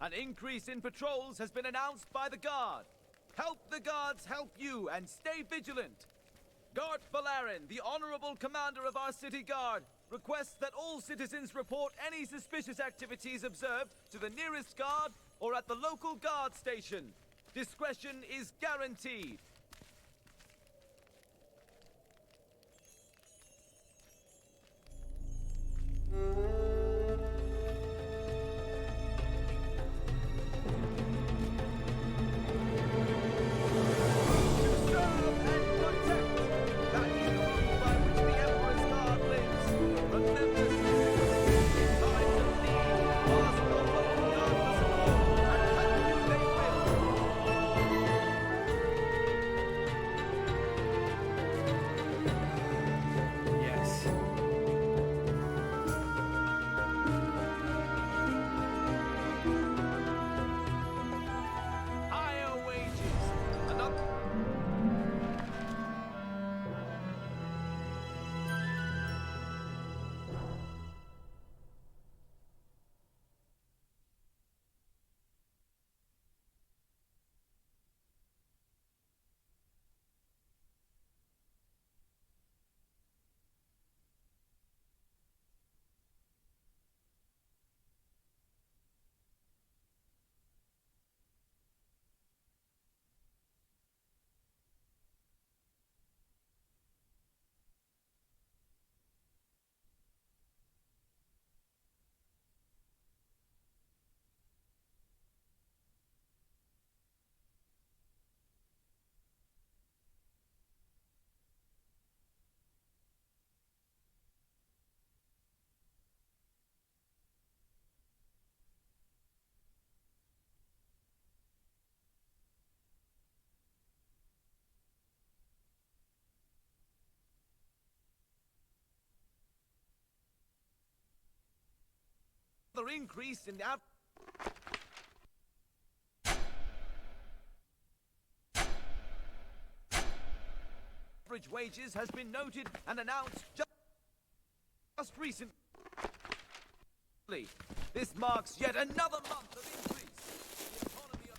An increase in patrols has been announced by the Guard. Help the Guards help you and stay vigilant. Guard Valarin, the honorable commander of our city guard, requests that all citizens report any suspicious activities observed to the nearest guard or at the local guard station. Discretion is guaranteed. Increase in average wages has been noted and announced just recently. This marks yet another month of increase. The economy of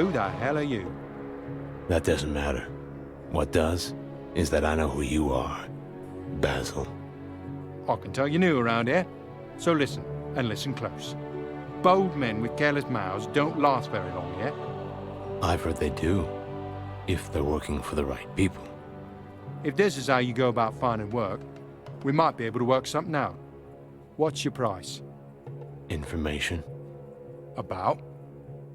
Who the hell are you? That doesn't matter. What does is that I know who you are, Basil. I can tell you're new around here, so listen, and listen close. Bold men with careless mouths don't last very long, yeah? I've heard they do, if they're working for the right people. If this is how you go about finding work, we might be able to work something out. What's your price? Information. About?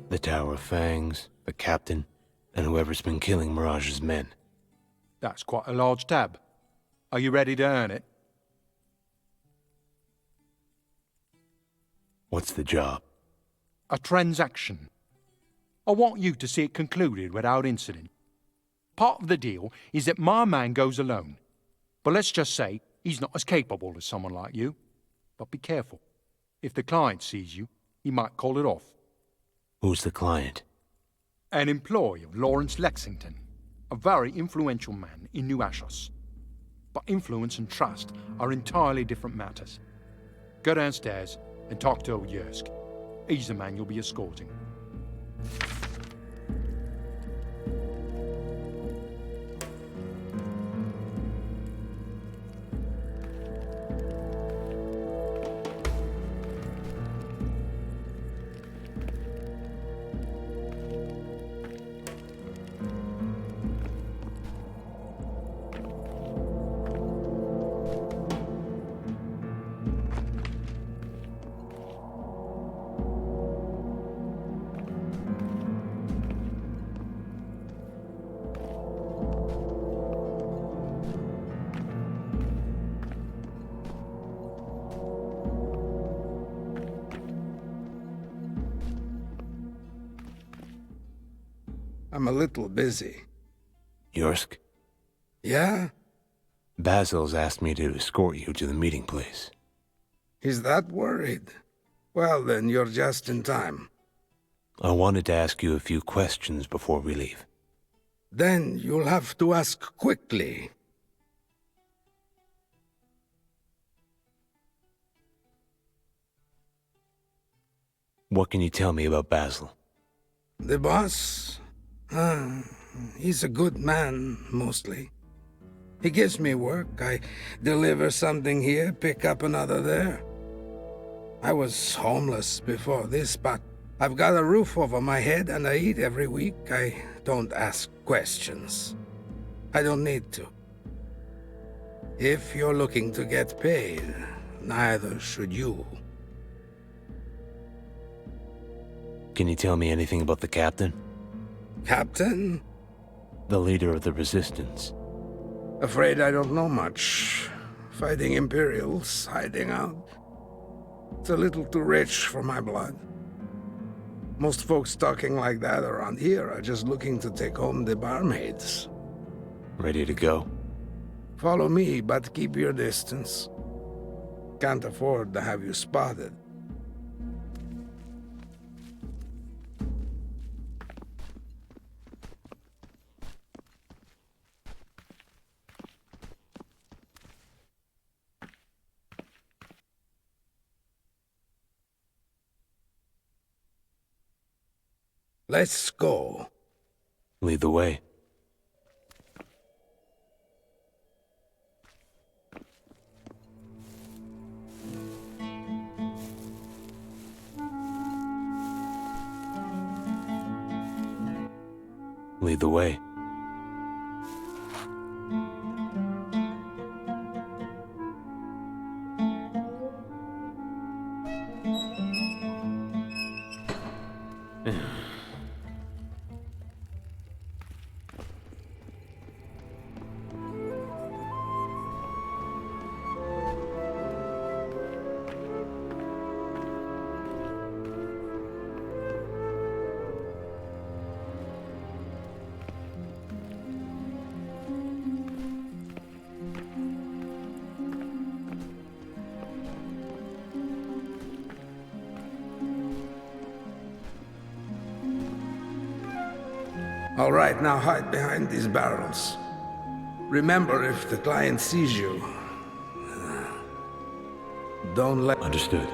The Tower of Fangs, the Captain, and whoever's been killing Mirage's men. That's quite a large tab. Are you ready to earn it? What's the job? A transaction. I want you to see it concluded without incident. Part of the deal is that my man goes alone. But let's just say he's not as capable as someone like you. But be careful. If the client sees you, he might call it off. Who's the client? An employee of Lawrence Lexington, a very influential man in New Ashos. But influence and trust are entirely different matters. Go downstairs and talk to old Yersk. He's the man you'll be escorting. I'm a little busy. Yorsk? Yeah? Basil's asked me to escort you to the meeting place. He's that worried? Well, then you're just in time. I wanted to ask you a few questions before we leave. Then you'll have to ask quickly. What can you tell me about Basil? The boss? He's a good man, mostly. He gives me work. I deliver something here, pick up another there. I was homeless before this, but I've got a roof over my head and I eat every week. I don't ask questions. I don't need to. If you're looking to get paid, neither should you. Can you tell me anything about the captain? Captain? The leader of the Resistance. Afraid I don't know much. Fighting Imperials, hiding out. It's a little too rich for my blood. Most folks talking like that around here are just looking to take home the barmaids. Ready to go? Follow me, but keep your distance. Can't afford to have you spotted. Let's go. Lead the way. Lead the way. All right, now hide behind these barrels. Remember, if the client sees you, don't let... Understood.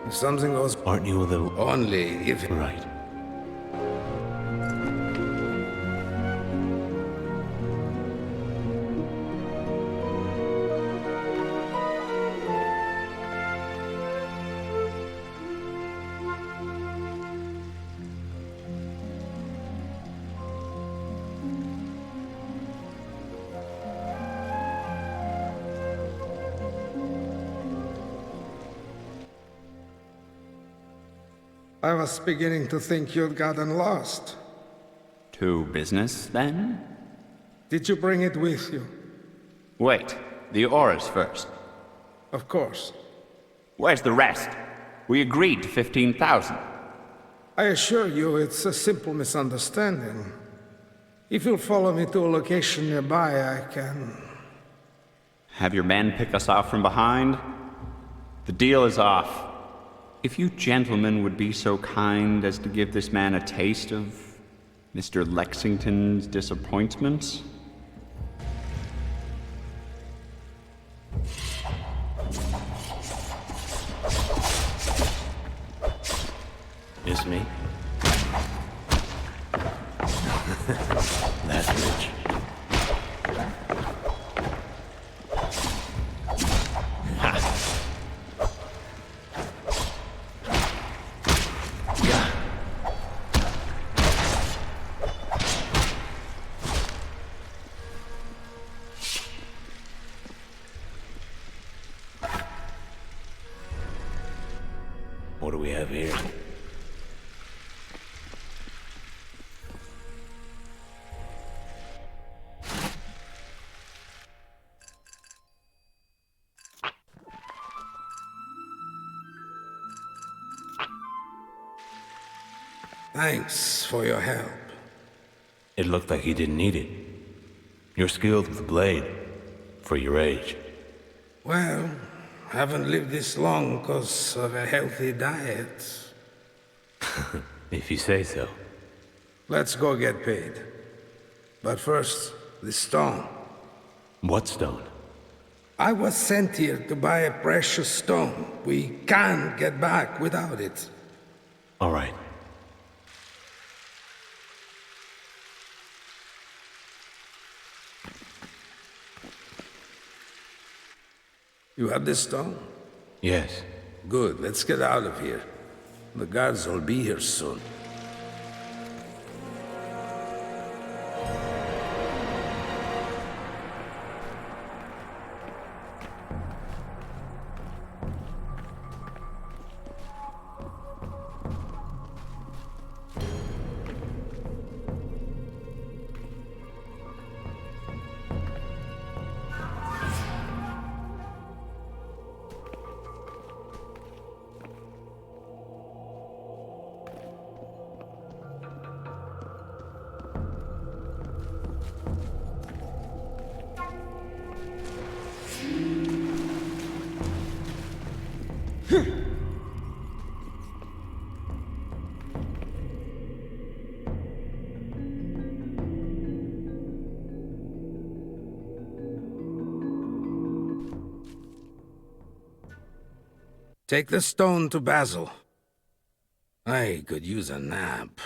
If something goes... Aren't you a little... Only if... Right. I was beginning to think you'd gotten lost. To business, then? Did you bring it with you? Wait, the auras first. Of course. Where's the rest? We agreed to 15,000. I assure you it's a simple misunderstanding. If you'll follow me to a location nearby, I can... Have your men pick us off from behind? The deal is off. If you gentlemen would be so kind as to give this man a taste of Mr. Lexington's disappointments? It's me. That's rich. What do we have here? Thanks for your help. It looked like he didn't need it. You're skilled with a blade, for your age. Well, haven't lived this long because of a healthy diet. If you say so. Let's go get paid. But first, the stone. What stone? I was sent here to buy a precious stone. We can't get back without it. All right. You have this stone? Yes. Good, let's get out of here. The guards will be here soon. Take the stone to Basil. I could use a nap.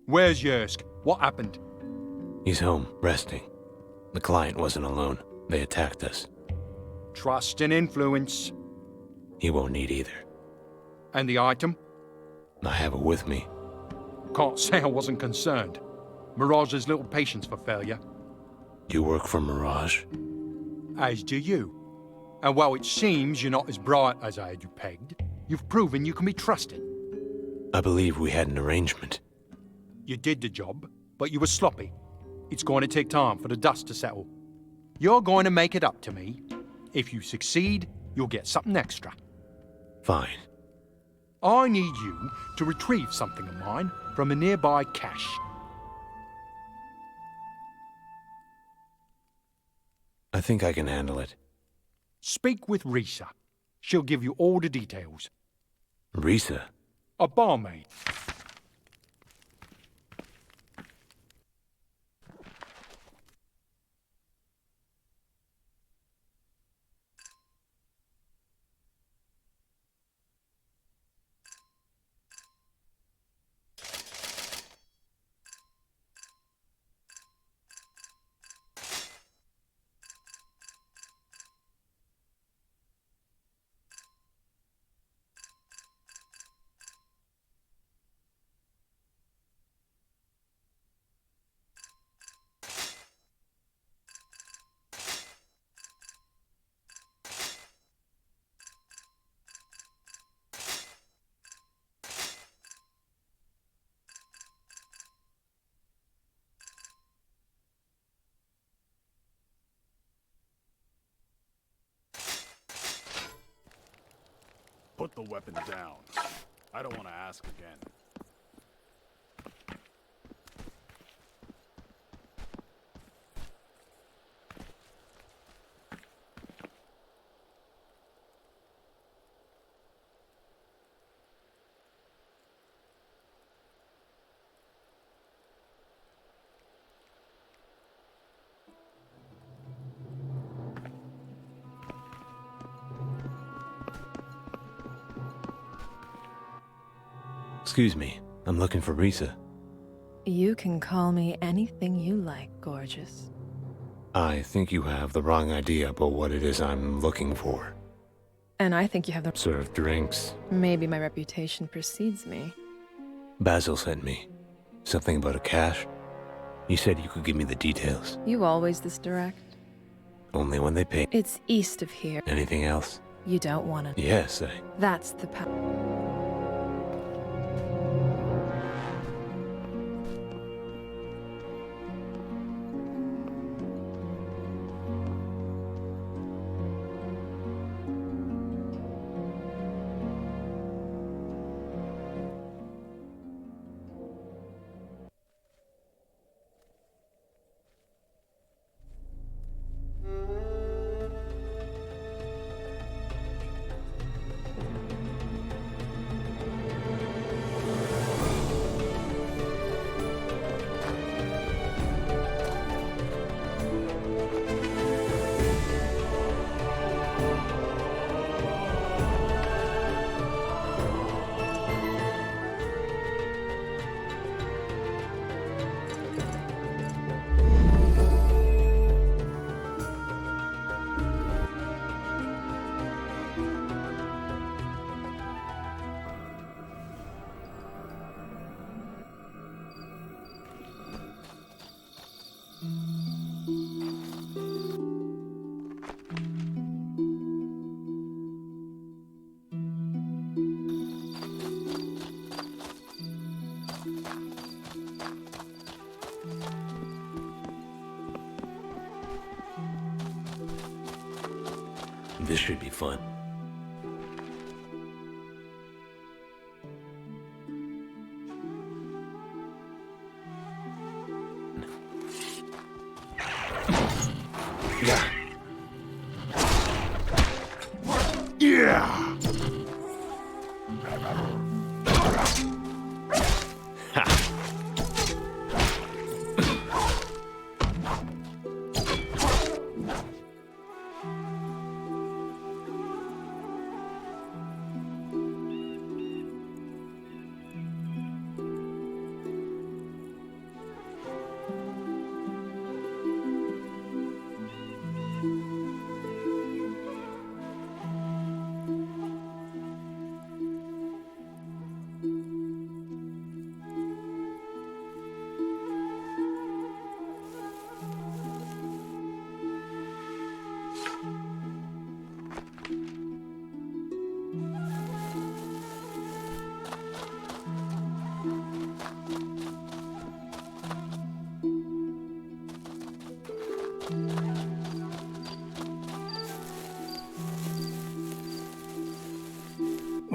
Where's Yersk? What happened? He's home, resting. The client wasn't alone. They attacked us. Trust and influence. He won't need either. And the item? I have it with me. Can't say I wasn't concerned. Mirage has little patience for failure. You work for Mirage? As do you. And while it seems you're not as bright as I had you pegged, you've proven you can be trusted. I believe we had an arrangement. You did the job, but you were sloppy. It's going to take time for the dust to settle. You're going to make it up to me. If you succeed, you'll get something extra. Fine. I need you to retrieve something of mine from a nearby cache. I think I can handle it. Speak with Risa. She'll give you all the details. Risa? A barmaid. Put the weapon down. I don't want to ask again. Excuse me, I'm looking for Risa. You can call me anything you like, gorgeous. I think you have the wrong idea about what it is I'm looking for. And I think you have the... Serve drinks. Maybe my reputation precedes me. Basil sent me. Something about a cache. You said you could give me the details. You always this direct? Only when they pay. It's east of here. Anything else? You don't want to. Yes, That's the power. This should be fun. Yeah. Yeah.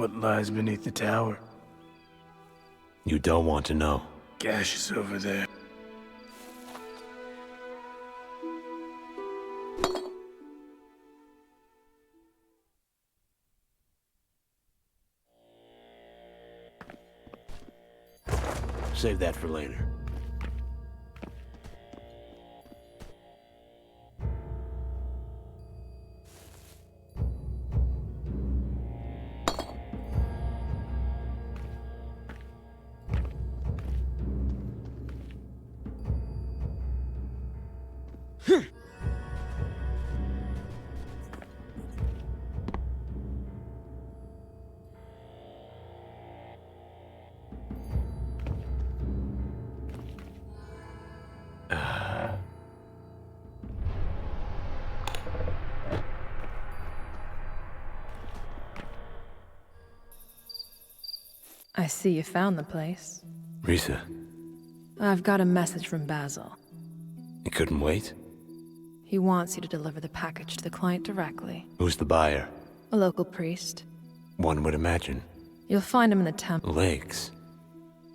What lies beneath the tower? You don't want to know. Gash is over there. Save that for later. I see you found the place. Risa, I've got a message from Basil. you couldn't wait? He wants you to deliver the package to the client directly. Who's the buyer? A local priest. One would imagine. You'll find him in the temple. Legs.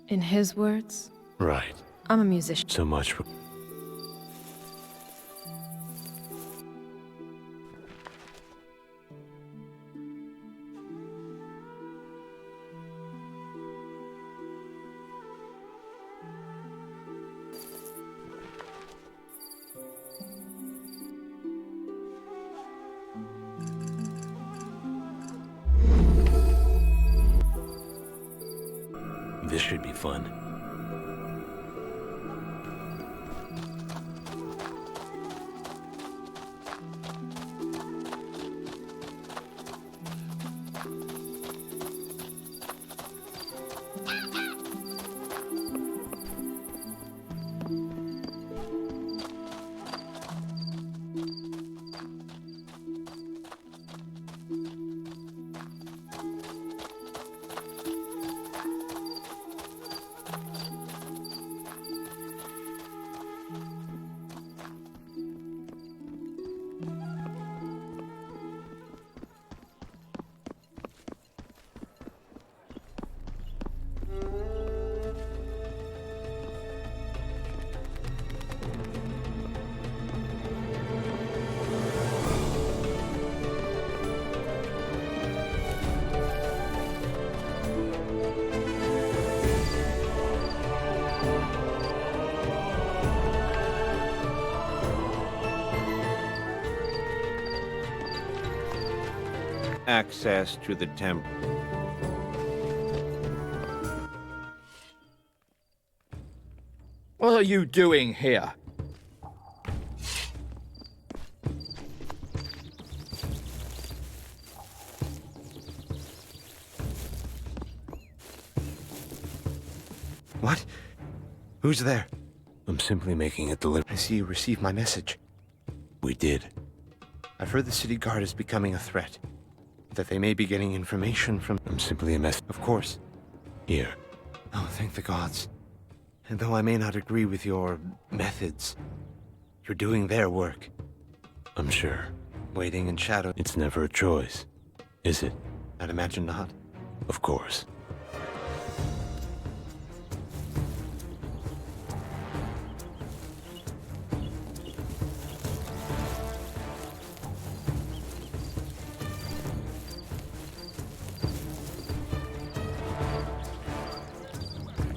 In his words, Right. I'm a musician. So much for... This should be fun. Access to the temple. What are you doing here? What? Who's there? I'm simply making a delivery. I see you received my message. We did. I've heard the city guard is becoming a threat. That they may be getting information from... I'm simply a mess. Of course. Here. Oh, thank the gods. And though I may not agree with your methods, you're doing their work. I'm sure. Waiting in shadow. It's never a choice, is it? I'd imagine not. Of course.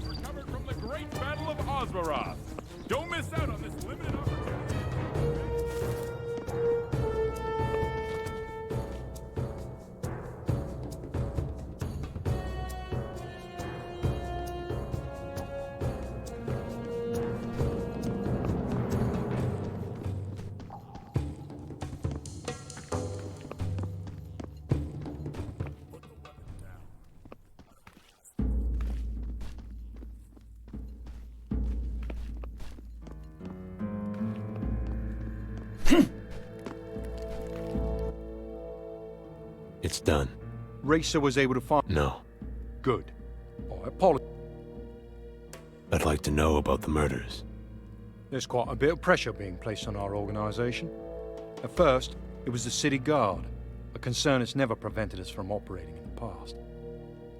Recovered from the great battle of Osmaroth. Don't miss out on this limited opportunity. It's done. Racer was able to find... No. Good. I apologize. I'd like to know about the murders. There's quite a bit of pressure being placed on our organization. At first, it was the city guard, a concern that's never prevented us from operating in the past.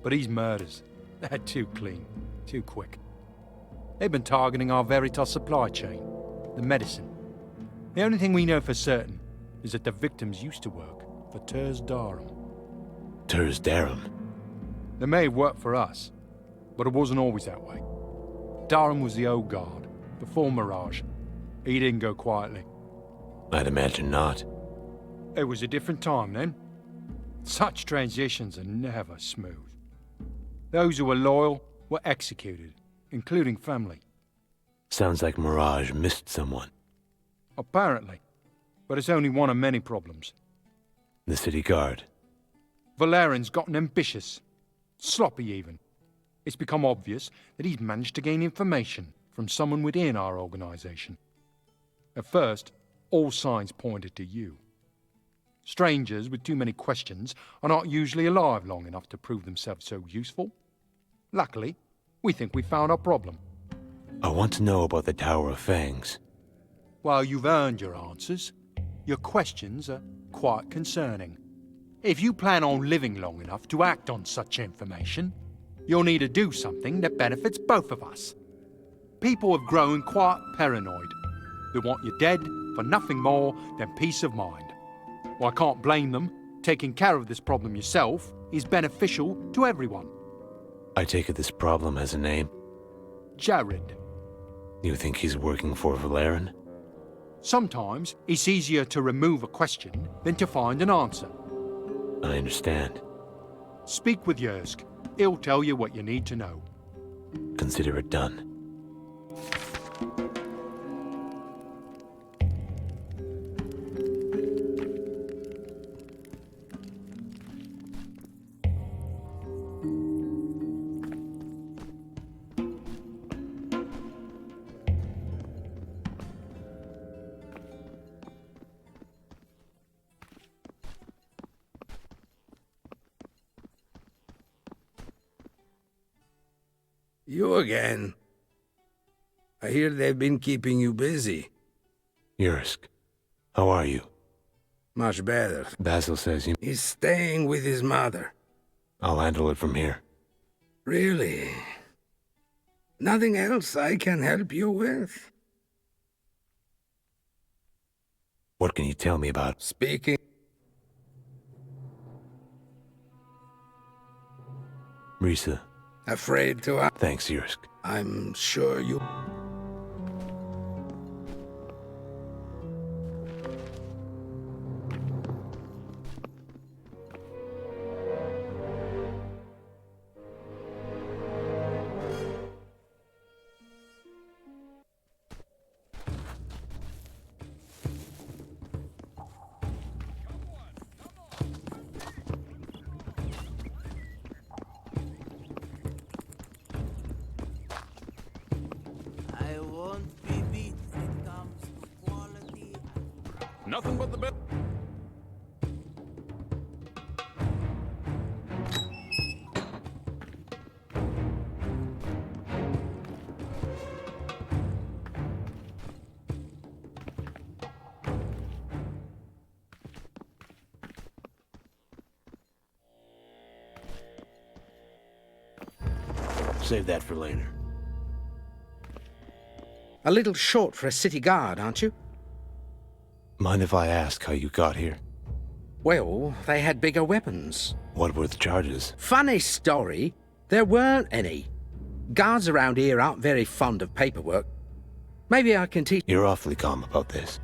But these murders, they're too clean, too quick. They've been targeting our Veritas supply chain, the medicine. The only thing we know for certain is that the victims used to work for Turs Darum. Turs Darum? They may have worked for us, but it wasn't always that way. Darum was the old guard, before Mirage. He didn't go quietly. I'd imagine not. It was a different time then. Such transitions are never smooth. Those who were loyal were executed, including family. Sounds like Mirage missed someone. Apparently. But it's only one of many problems. The city guard. Valerian's gotten ambitious. Sloppy even. It's become obvious that he's managed to gain information from someone within our organization. At first, all signs pointed to you. Strangers with too many questions are not usually alive long enough to prove themselves so useful. Luckily, we think we found our problem. I want to know about the Tower of Fangs. While you've earned your answers, your questions are quite concerning. If you plan on living long enough to act on such information, you'll need to do something that benefits both of us. People have grown quite paranoid. They want you dead for nothing more than peace of mind. Well, I can't blame them. Taking care of this problem yourself is beneficial to everyone. I take it this problem has a name. Jared. You think he's working for Valeran? Sometimes it's easier to remove a question than to find an answer. I understand. Speak with Yersk. He'll tell you what you need to know. Consider it done. You again. I hear they've been keeping you busy. Yersk, how are you? Much better. Basil says you... He's staying with his mother. I'll handle it from here. Really? Nothing else I can help you with? What can you tell me about... Speaking... Risa. Afraid to ask? Thanks, Yersk. I'm sure you... Nothing but the best. Save that for later. A little short for a city guard, aren't you? Mind if I ask how you got here? Well, they had bigger weapons. What were the charges? Funny story, there weren't any. Guards around here aren't very fond of paperwork. Maybe I can teach... You're awfully calm about this.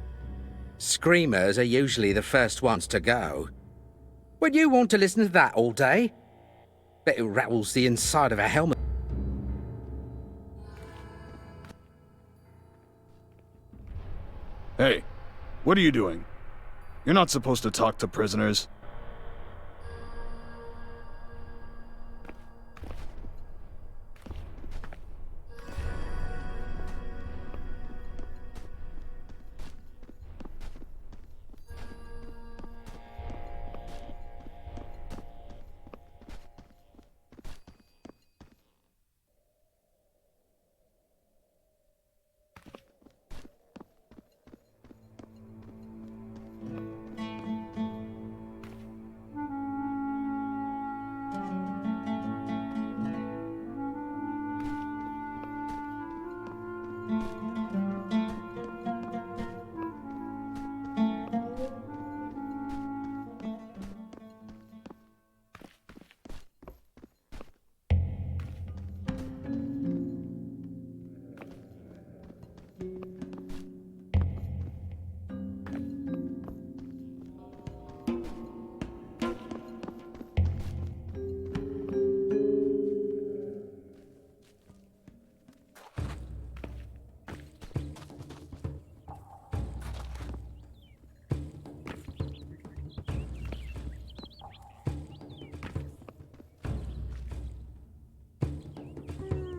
Screamers are usually the first ones to go. Would you want to listen to that all day? Bet it rattles the inside of a helmet. Hey, what are you doing? You're not supposed to talk to prisoners.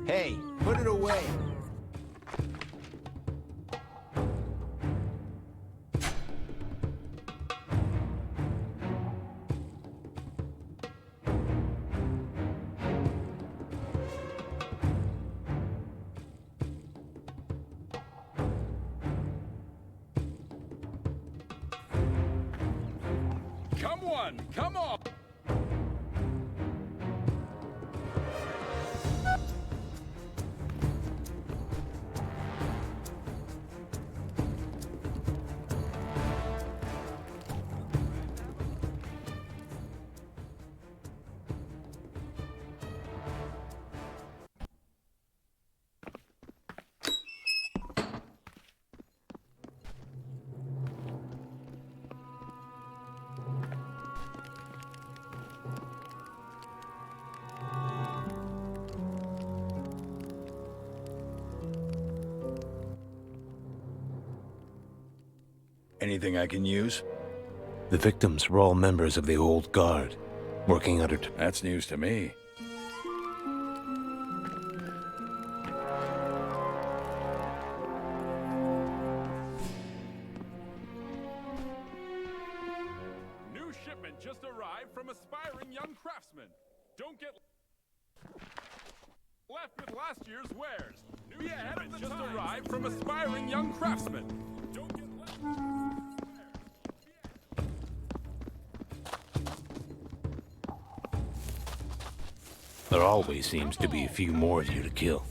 Hey, put it away. Come Someone, come on! Anything I can use? The victims were all members of the old guard, working under... That's news to me. New shipment just arrived from aspiring young craftsmen. Don't get left with last year's wares. New shipment just arrived from aspiring young craftsmen. Don't get left with There always seems to be a few more of you to kill.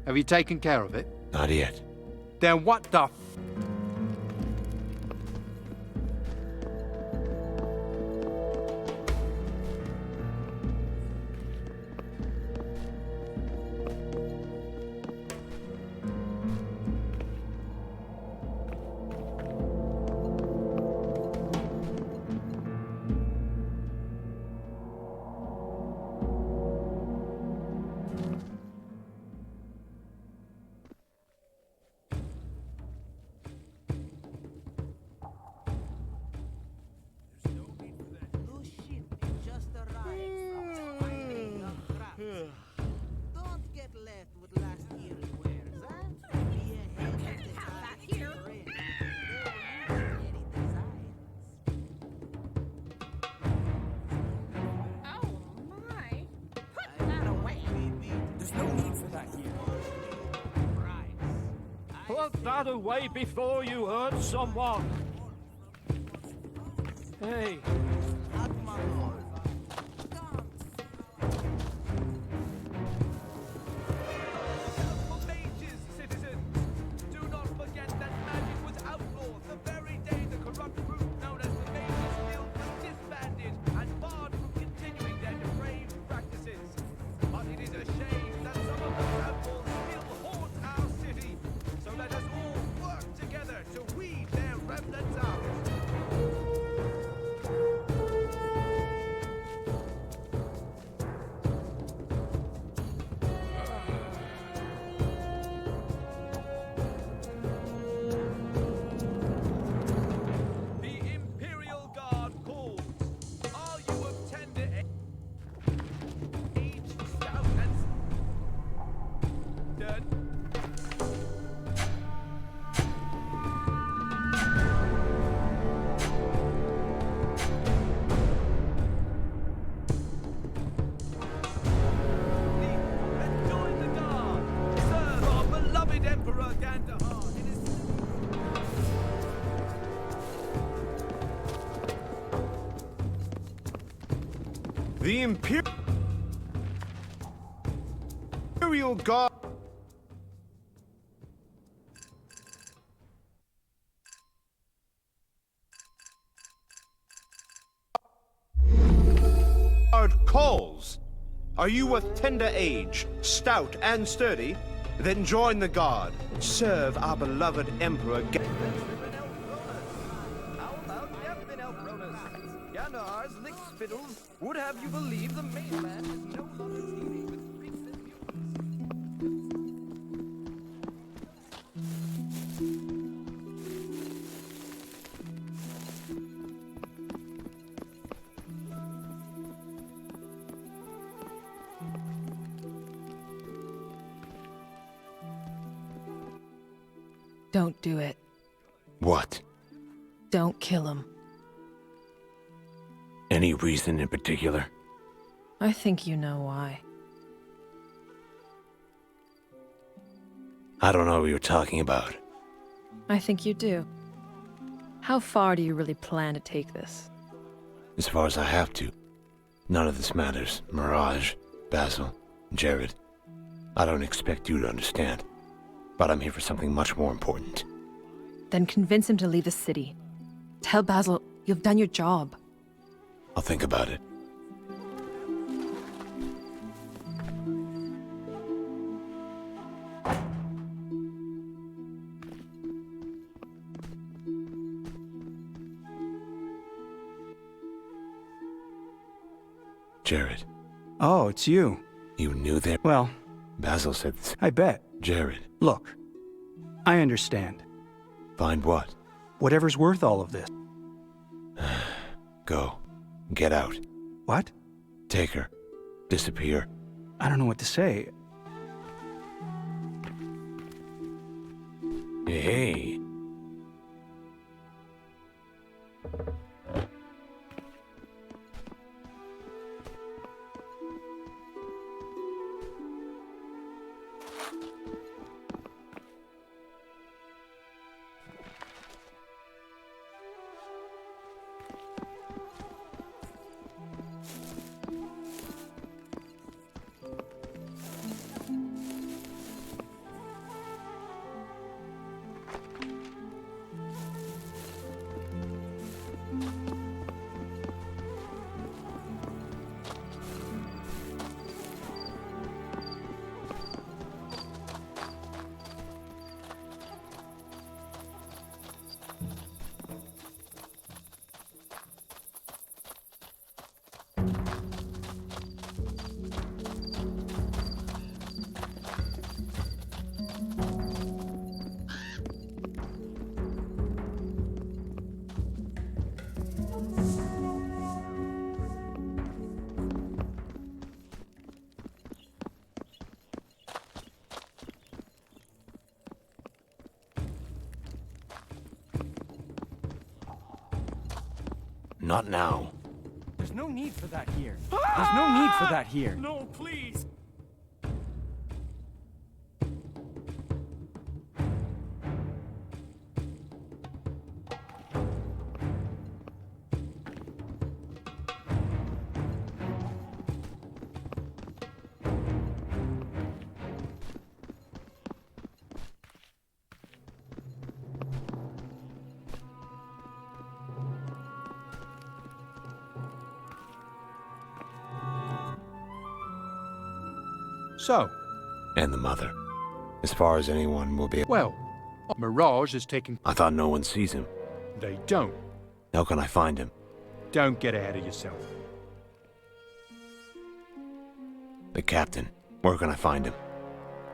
Have you taken care of it? Not yet. Then what the Don't get left with last year's wares, huh? Be ahead of the time to your end. Oh my! Put that away! There's no need for that here. Put that away before you hurt someone. Hey. Mages, citizens! Do not forget that magic was outlawed the very day the corrupt group known as the Mages Guild was disbanded and barred from continuing their depraved practices. But it is a shame that some of those outlaws still haunt our city. So let us all work together to weed their remnants out. The Imperial Guard calls. Are you of tender age, stout and stern? And join the Guard. Serve our beloved Emperor Gandahar in his The Imperial Guard. Calls. Are you of tender age, stout and sturdy? Then join the Guard. Serve our beloved Emperor. How about the Elgato? Gandahar's lick spittles would have you believe the main man is no longer dealing with priests and mutants. Don't do it. What? Don't kill him. Any reason in particular? I think you know why. I don't know what you're talking about. I think you do. How far do you really plan to take this? As far as I have to. None of this matters. Mirage, Basil, Jared. I don't expect you to understand. But I'm here for something much more important. Then convince him to leave the city. Tell Basil you've done your job. I'll think about it. Jared. Oh, it's you. You knew that? Well, Basil said this. I bet. Jared. Look, I understand. Find what? Whatever's worth all of this. Go. Get out. What? Take her. Disappear. I don't know what to say. Hey. Not now. There's no need for that here. There's no need for that here. No, please. So, And the mother. As far as anyone will be. well, Mirage has taken... I thought no one sees him. They don't. How can I find him? Don't get ahead of yourself. The captain. Where can I find him?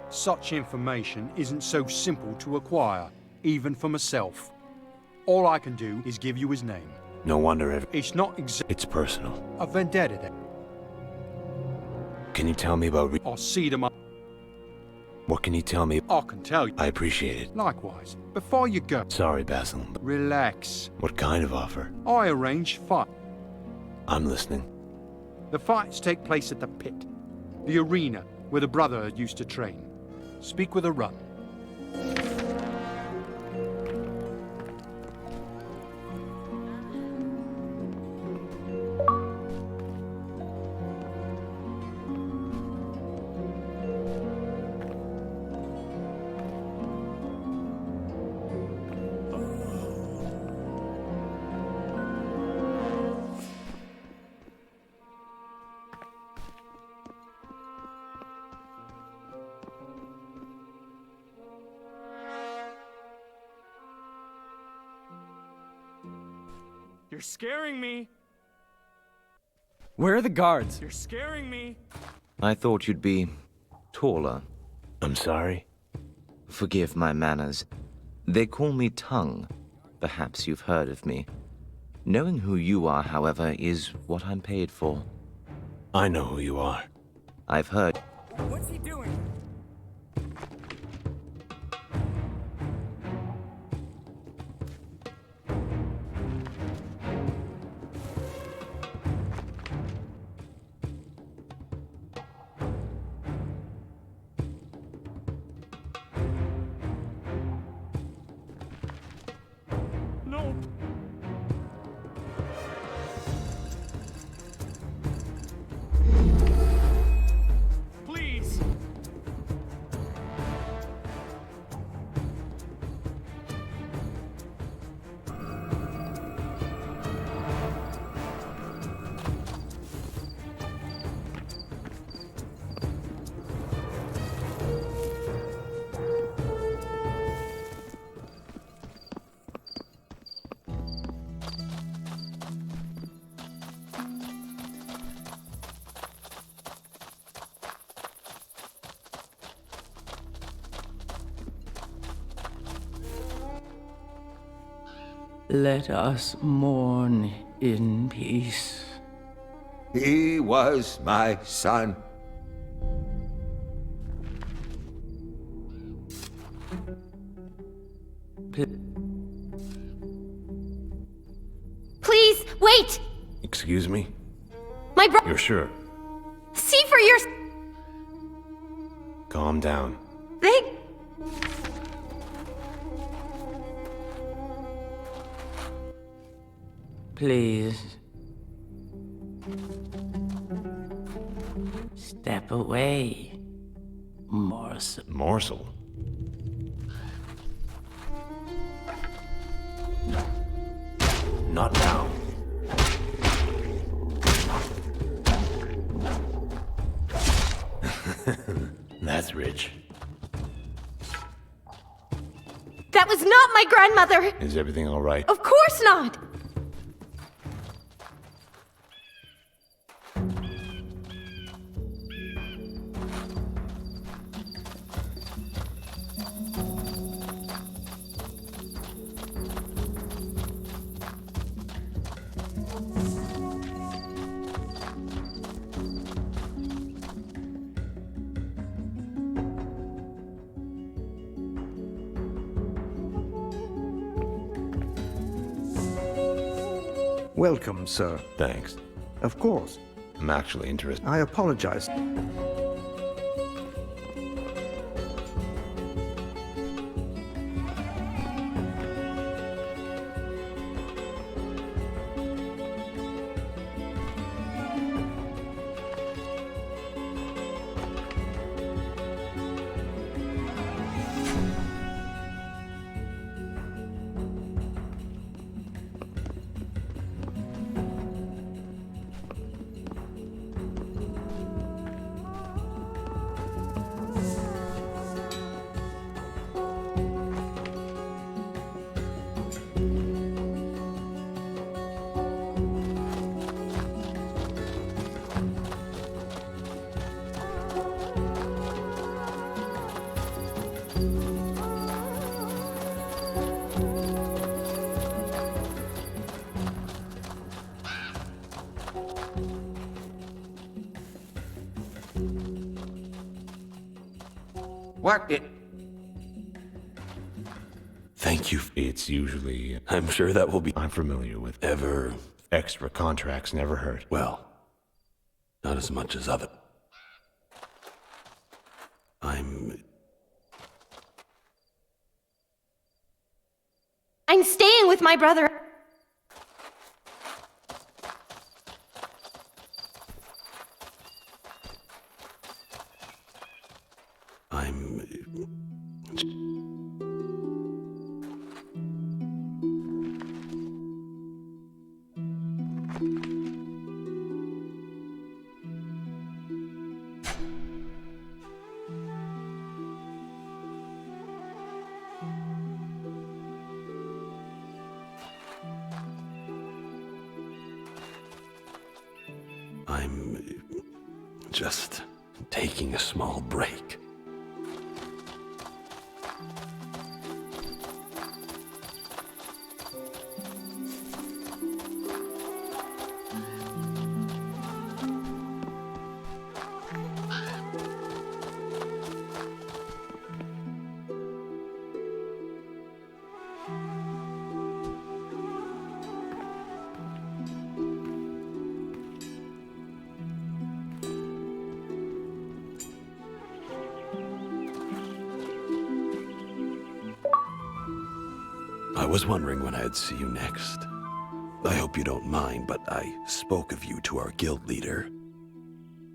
Such information isn't so simple to acquire, even for myself. All I can do is give you his name. No wonder It's not It's personal. a vendetta then. Can you tell me about I'll see them up. What can you tell me? I can tell you. I appreciate it. Likewise, before you go, Sorry, Basil, but relax. what kind of offer? I arrange fight. I'm listening. The fights take place at the pit, the arena where the brother used to train. Speak with a run. You're scaring me. Where are the guards? You're scaring me. I thought you'd be taller. I'm sorry. Forgive my manners. They call me Tongue. Perhaps you've heard of me. Knowing who you are, however, is what I'm paid for. I know who you are. I've heard. What's he doing? No. Please. Let us mourn in peace. He was my son. Please, wait! Excuse me? My brother. You're sure? See for your. Calm down. They. Please. Step away, morsel. Morsel? Not now. That's rich. That was not my grandmother! Is everything all right? Of course not! Welcome, sir. Thanks. Of course. I'm actually interested. I apologize. What it? Thank you. It's usually... I'm sure that will be... I'm familiar with... Ever... Extra contracts never hurt. Well, not as much as other... I'm staying with my brother. I'm just taking a small break. I was wondering when I'd see you next. I hope you don't mind, but I spoke of you to our guild leader.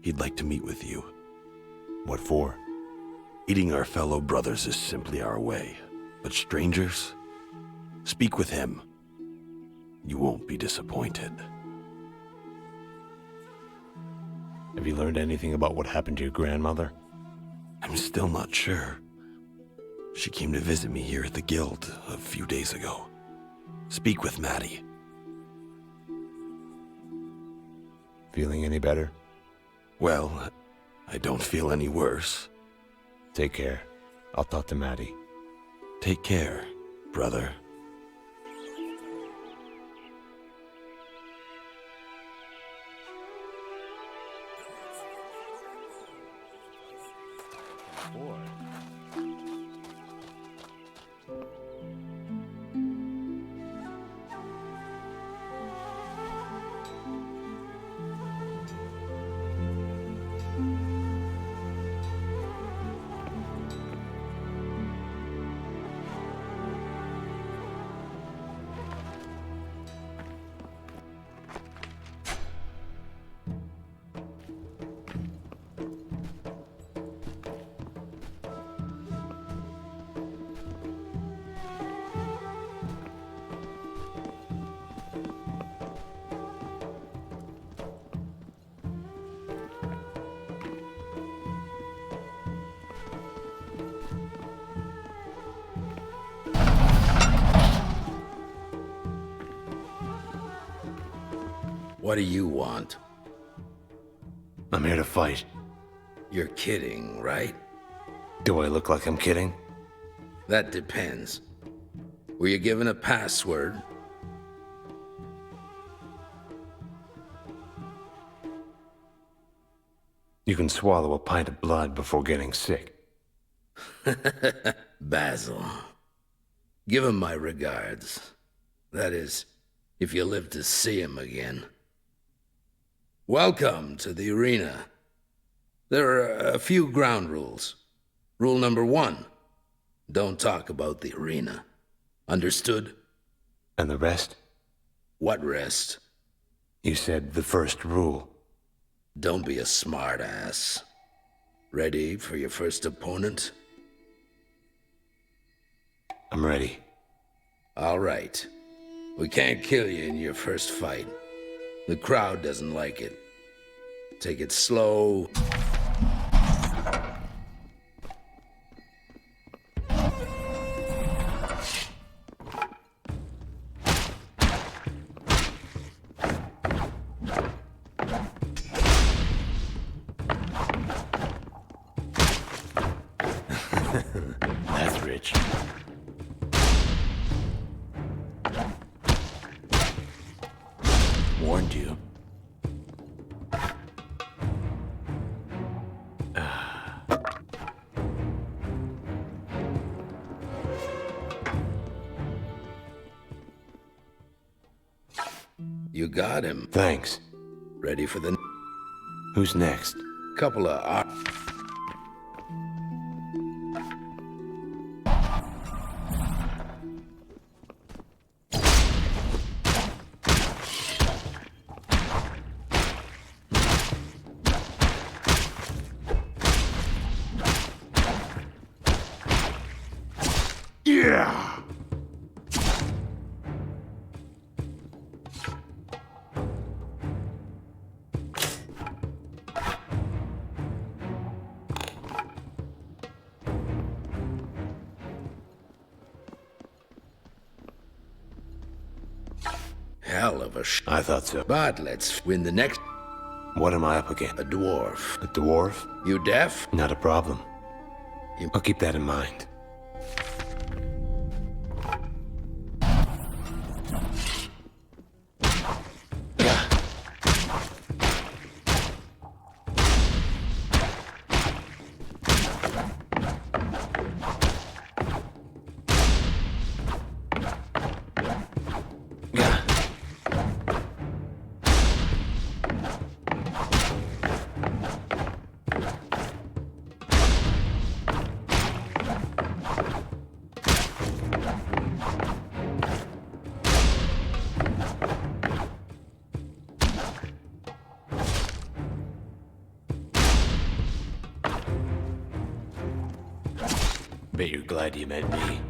He'd like to meet with you. What for? Eating our fellow brothers is simply our way. But strangers? Speak with him. You won't be disappointed. Have you learned anything about what happened to your grandmother? I'm still not sure. She came to visit me here at the guild a few days ago. Speak with Maddie. Feeling any better? Well, I don't feel any worse. Take care. I'll talk to Maddie. Take care, brother. Boy. What do you want? I'm here to fight. You're kidding, right? Do I look like I'm kidding? That depends. Were you given a password? You can swallow a pint of blood before getting sick. Basil. Give him my regards. That is, if you live to see him again. Welcome to the arena. There are a few ground rules. Rule number 1, don't talk about the arena. Understood? And the rest? What rest? You said the first rule. Don't be a smartass. Ready for your first opponent? I'm ready. All right. We can't kill you in your first fight. The crowd doesn't like it. Take it slow. That's rich. Warned you. You got him. Thanks. Ready for the... Who's next? Couple of... Yeah! Hell of a I thought so. But let's win the next... What am I up against? A dwarf. A dwarf? You deaf? Not a problem. I'll keep that in mind. Bet you're glad you met me.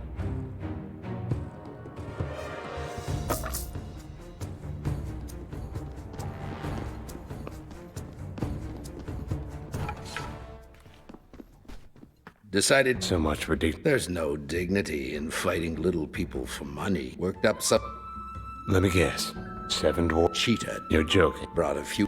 Decided... So much for There's no dignity in fighting little people for money. Worked up some... Let me guess. 7 dwarves? Cheated. You're joking. Brought a few...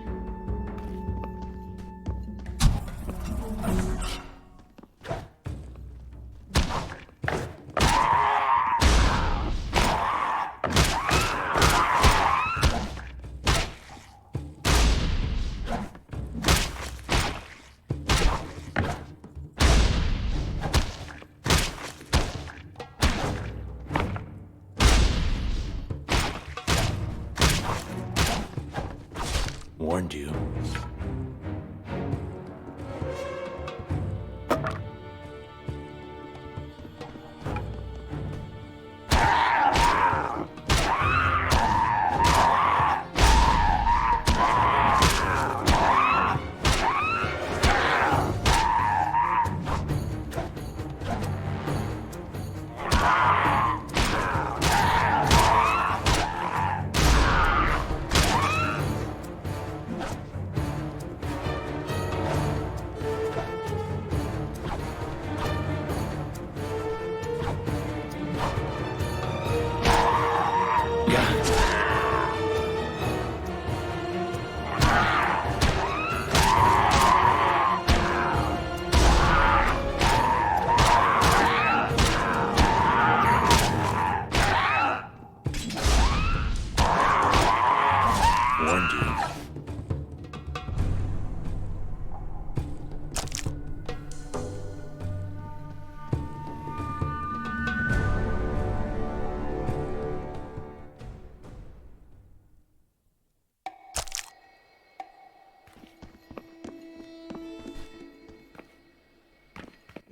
Warned you.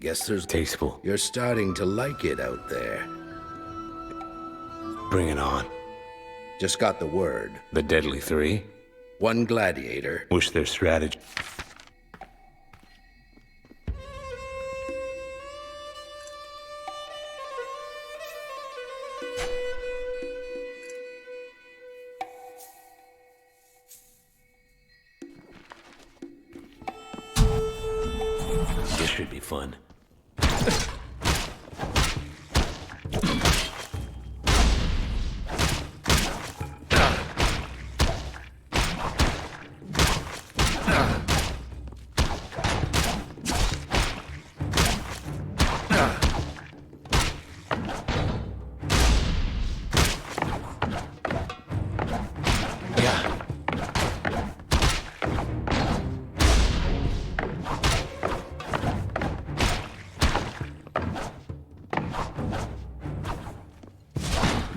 Guess there's... Tasteful. You're starting to like it out there. Bring it on. Just got the word. The Deadly Three? One gladiator. Wish their strategy. This should be fun.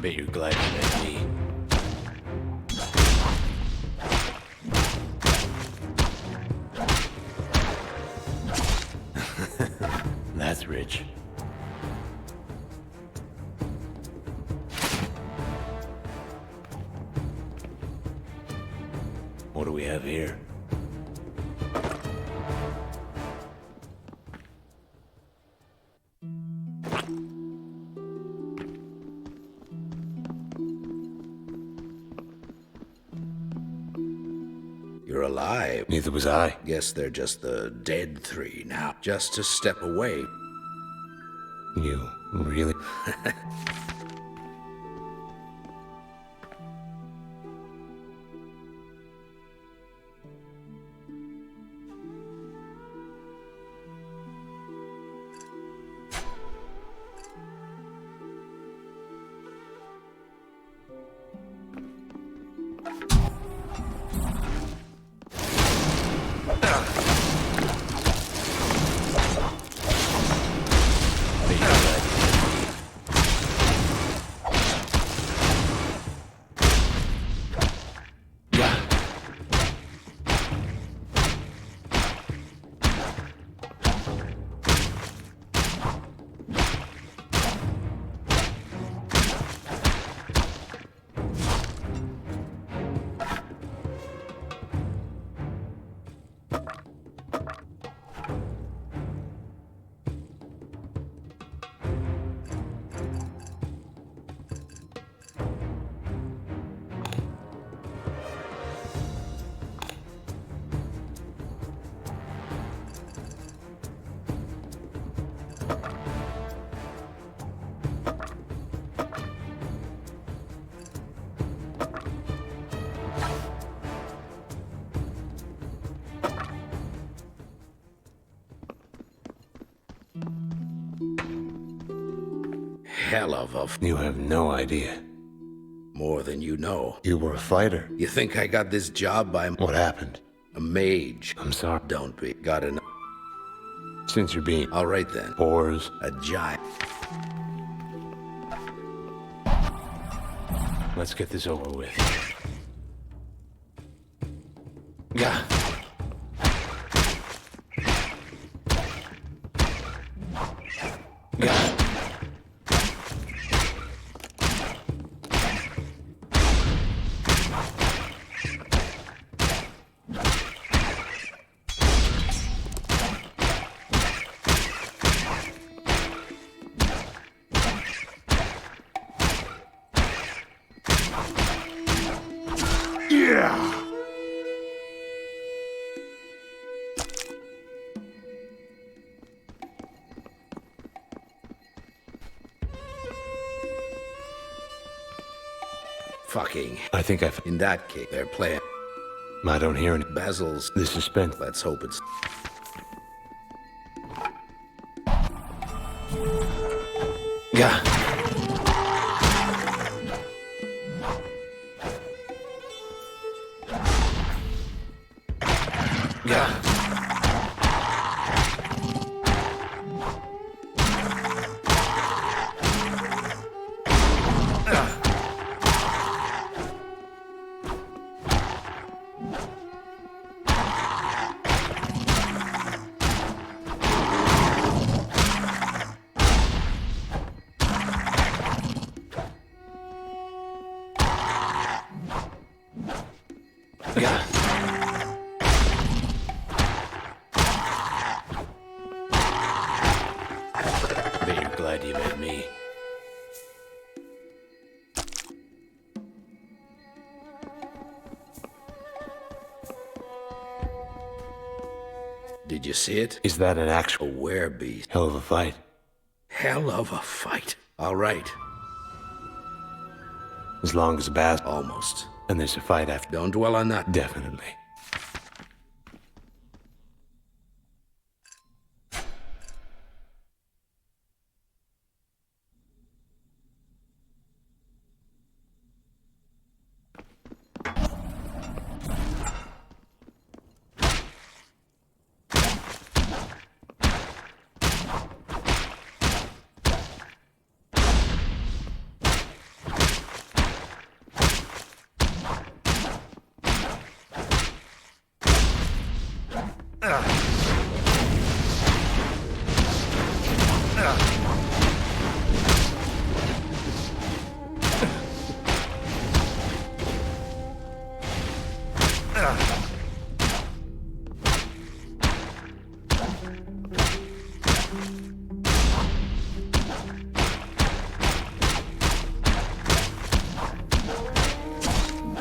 Bet you're glad you met me. That's rich. What do we have here? You're alive. Neither was I. Guess they're just the dead three now. Just a step away. You really? Hell of a... You have no idea. More than you know. You were a fighter. You think I got this job by... What happened? A mage. I'm sorry. Don't be. Got enough. Since you're being... All right then. Whores. A giant. Let's get this over with. Yeah. Yeah. Fucking. I think I've... In that case, they're playing. I don't hear any... Basil's... The suspense. Let's hope it's... Yeah. Yeah. glad you met me. Did you see it? Is that an actual Werebeast. hell of a fight? Hell of a fight. All right. As long as Baz... Almost. And there's a fight after... Don't dwell on that. Definitely.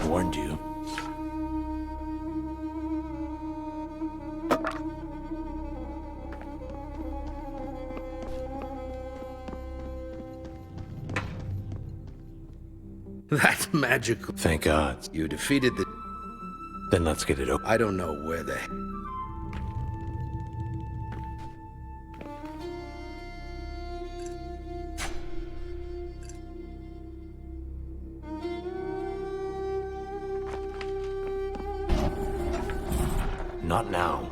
Warned you. That's magical. Thank God. You defeated the... Then let's get it over. I don't know where the... Not now.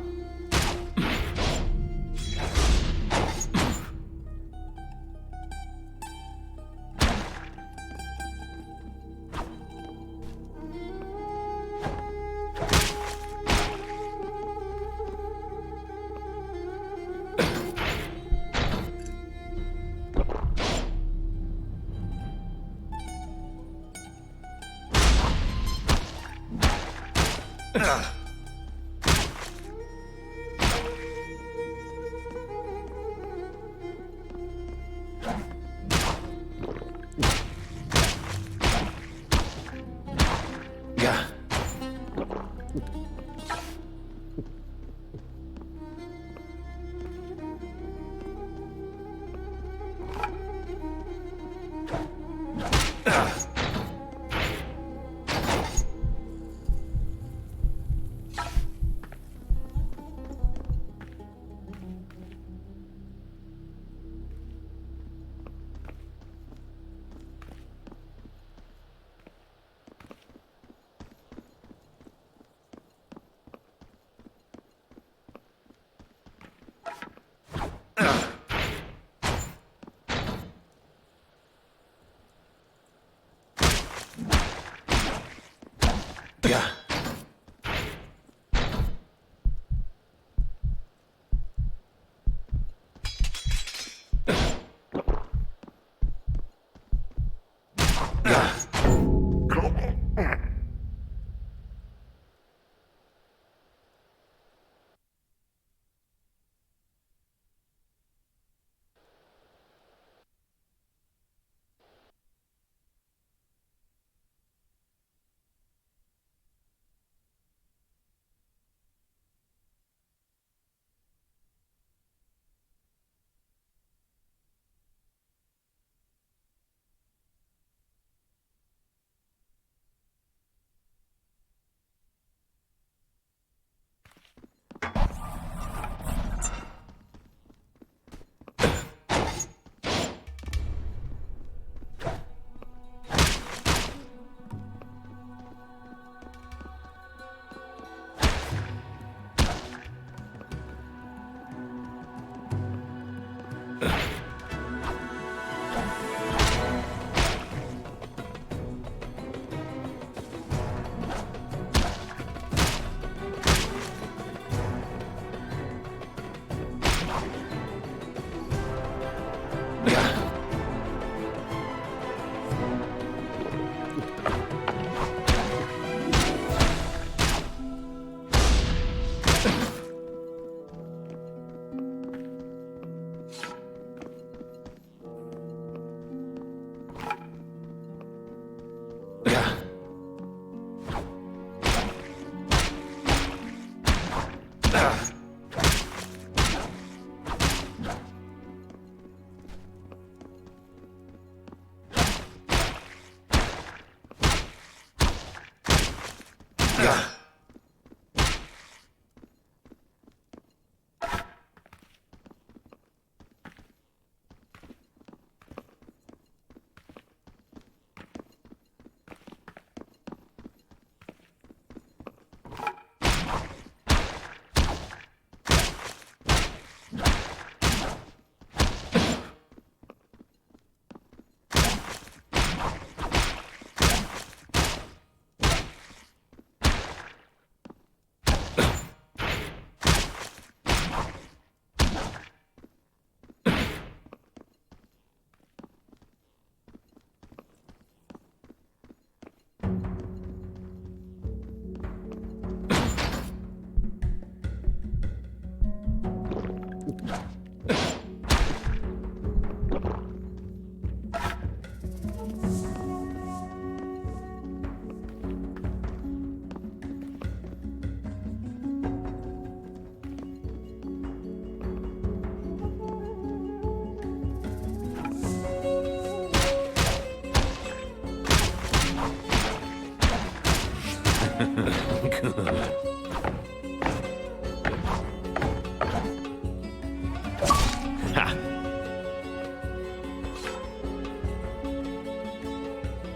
Yeah.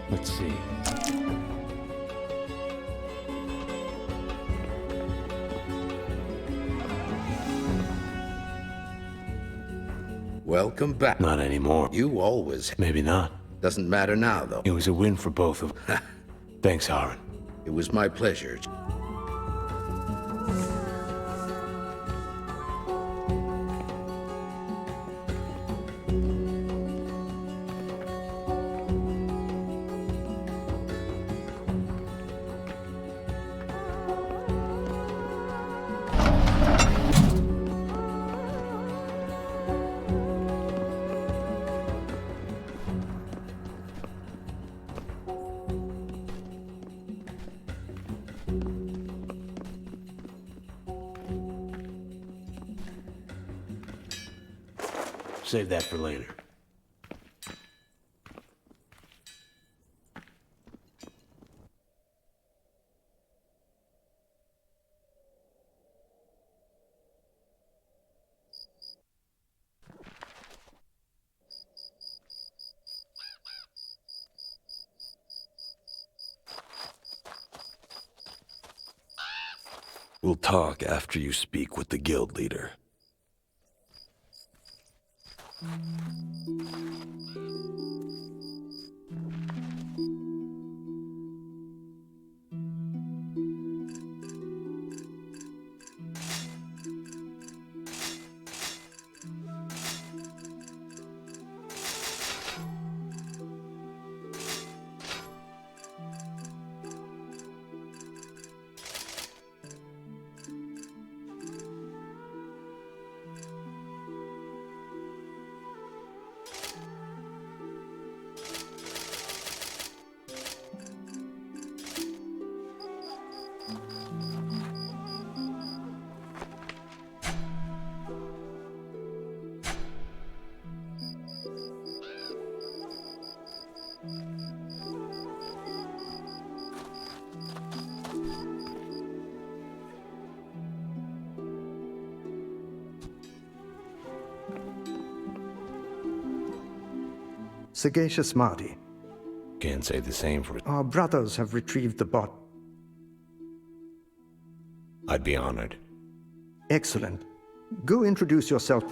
Let's see. Welcome back. Not anymore. You always... Maybe not. Doesn't matter now, though. It was a win for both of them. Thanks, Aaron. It was my pleasure. Save that for later. We'll talk after you speak with the guild leader. Sagacious Marty. Can't say the same for... Our brothers have retrieved the bot. I'd be honored. Excellent. Go introduce yourself.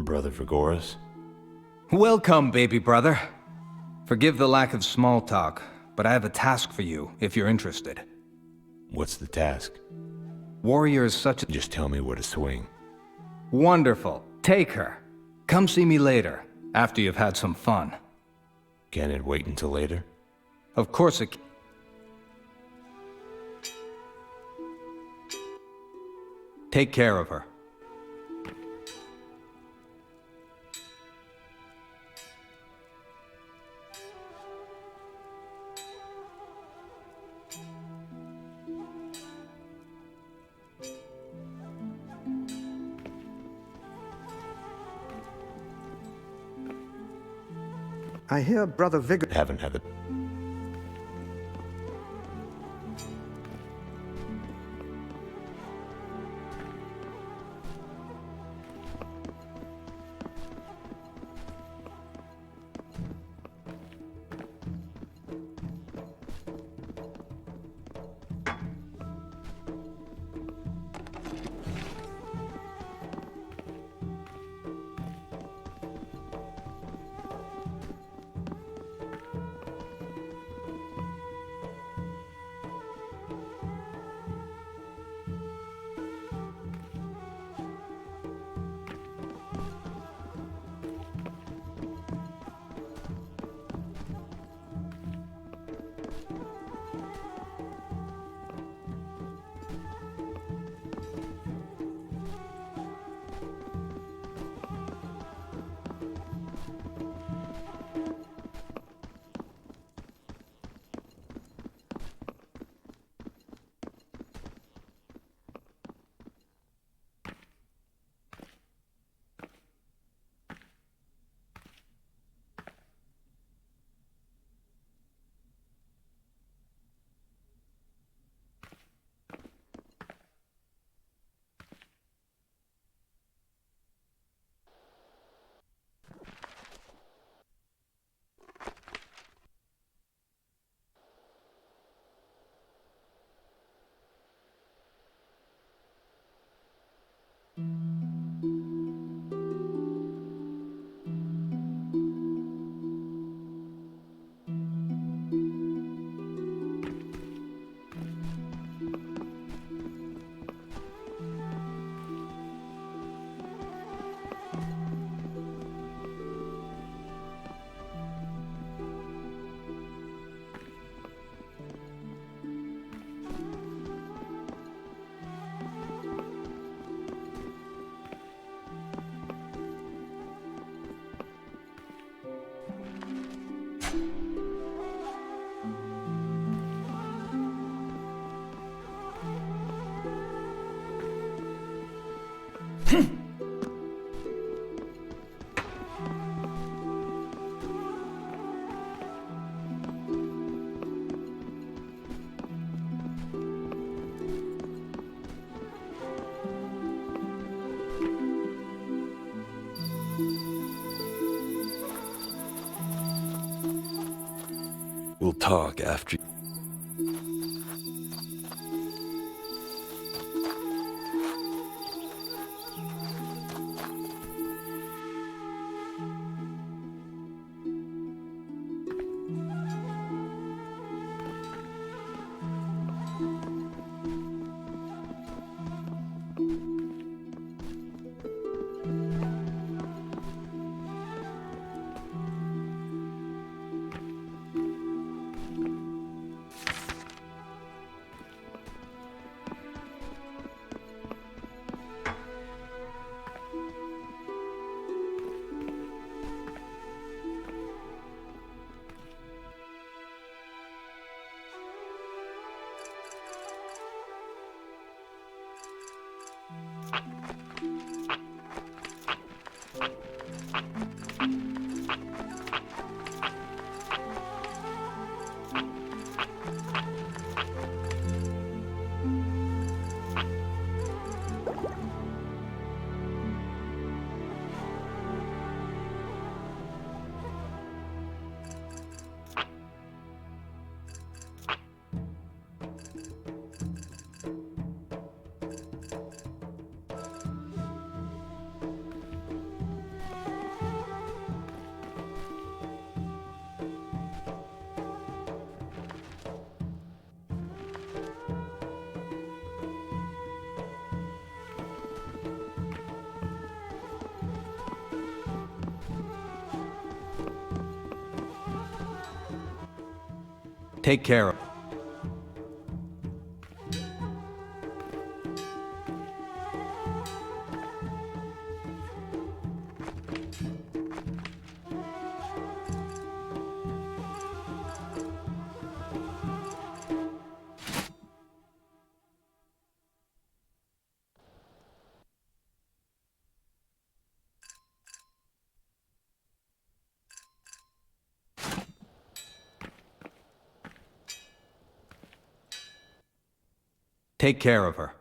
Brother Vigoris? Welcome, baby brother. Forgive the lack of small talk, but I have a task for you, if you're interested. What's the task? Warrior is such a... Just tell me where to swing. Wonderful. Take her. Come see me later, after you've had some fun. Can it wait until later? Of course it... Take care of her. I hear Brother Vigor... Haven't had it. We'll talk after. Take care of. Take care of her.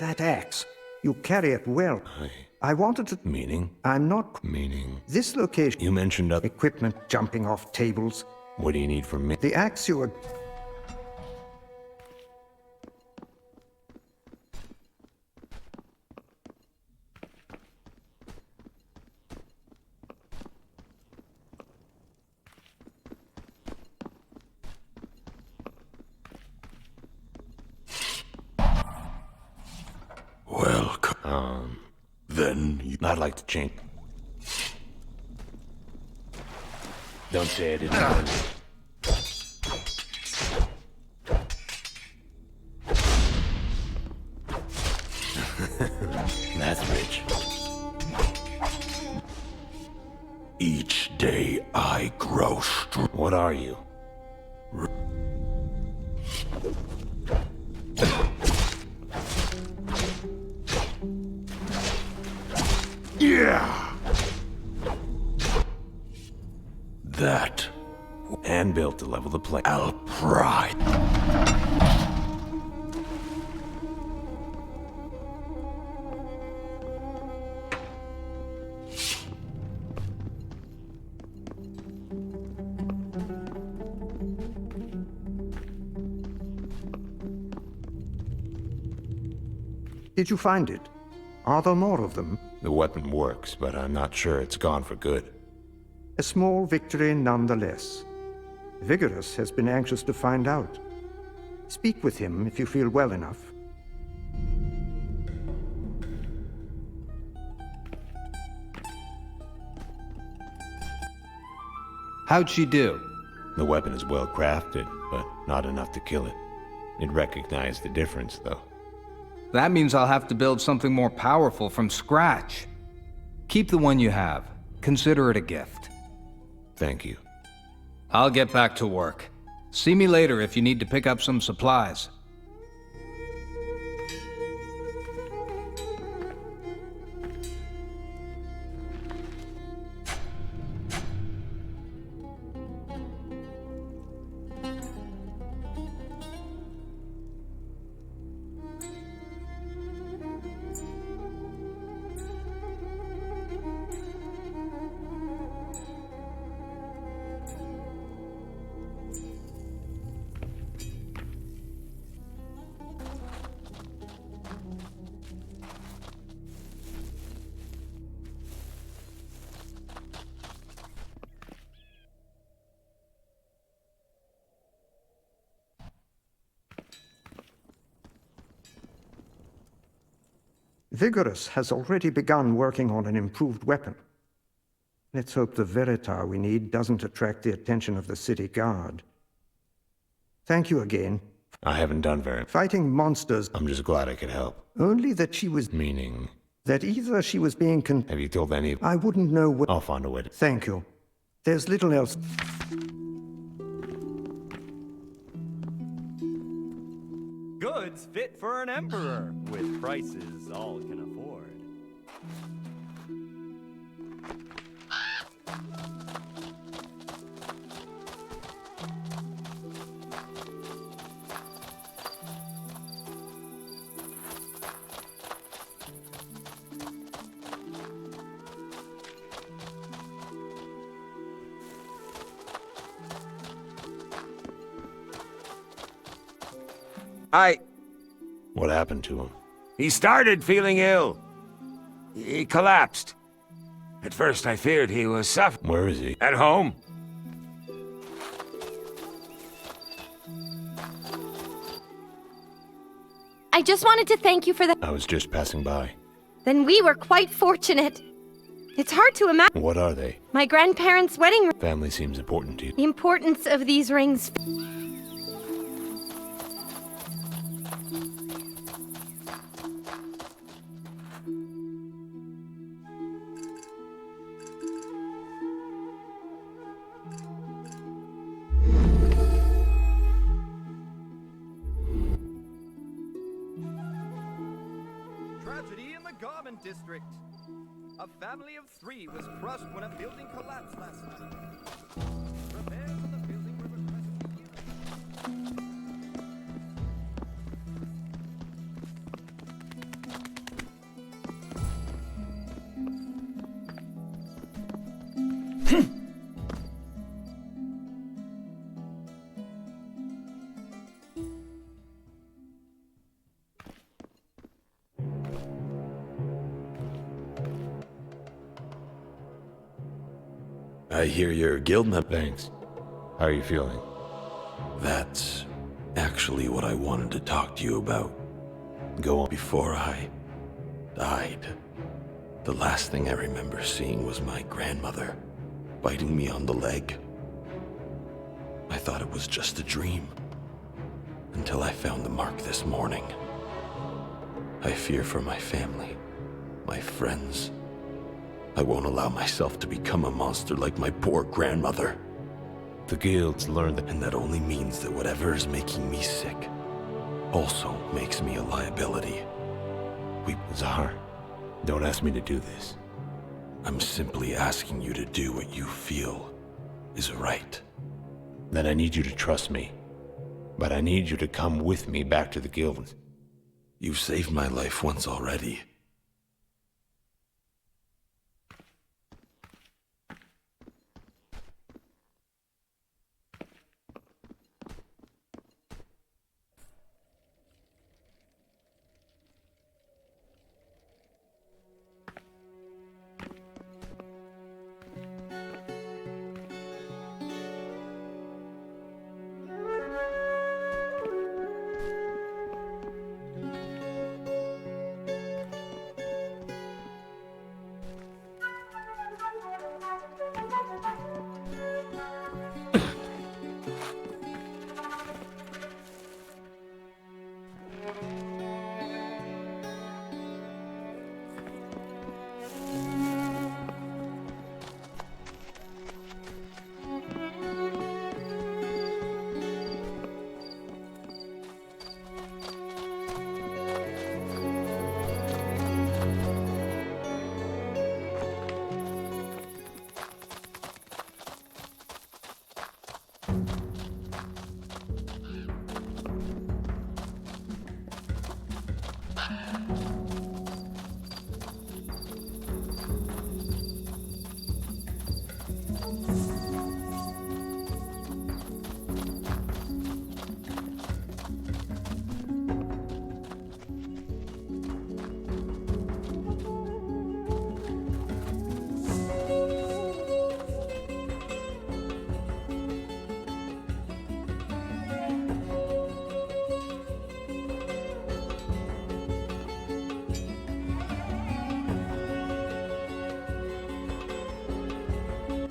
That axe. You carry it well. I wanted to... Meaning? I'm not... Meaning? This location... You mentioned other... Equipment jumping off tables. What do you need from me? The axe you were... Welcome. Then you... I'd like to change. Don't say I didn't warn you. That's rich. Each day I grow strong. What are you? Yeah! That... And built to level the play. I'll pride. Did you find it? Are there more of them? The weapon works, but I'm not sure it's gone for good. A small victory nonetheless. Vigorous has been anxious to find out. Speak with him if you feel well enough. How'd she do? The weapon is well crafted, but not enough to kill it. It recognized the difference, though. That means I'll have to build something more powerful from scratch. Keep the one you have. Consider it a gift. Thank you. I'll get back to work. See me later if you need to pick up some supplies. Vigorous has already begun working on an improved weapon. Let's hope the Veritar we need doesn't attract the attention of the city guard. Thank you again. I haven't done very... Fighting monsters... I'm just glad I could help. Only that she was... Meaning? That either she was being Have you told any of... I wouldn't know what... I'll find a way to... Thank you. There's little else... Goods fit for an emperor, with prices all can afford. What happened to him? He started feeling ill. He collapsed. At first I feared he was suffering. Where is he? At home. I just wanted to thank you for the... I was just passing by. Then we were quite fortunate. It's hard to imagine. What are they? My grandparents' wedding ring. Family seems important to you. The importance of these rings. Tragedy in the garment district. A family of 3 was crushed when a building collapsed last night. Repairs on the building were requested. I hear you're guild member. Thanks. How are you feeling? That's actually what I wanted to talk to you about. Go on. Before I died, the last thing I remember seeing was my grandmother biting me on the leg. I thought it was just a dream, until I found the mark this morning. I fear for my family, my friends. I won't allow myself to become a monster like my poor grandmother. The guilds learned that... And that only means that whatever is making me sick also makes me a liability. Zahar, don't ask me to do this. I'm simply asking you to do what you feel is right. Then I need you to trust me. But I need you to come with me back to the guild. You've saved my life once already.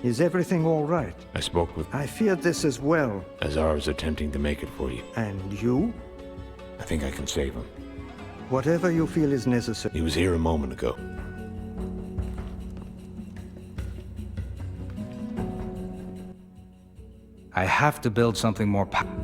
Is everything all right? I spoke with... I feared this as well. Azar is attempting to make it for you. And you? I think I can save him. Whatever you feel is necessary. He was here a moment ago. I have to build something more powerful.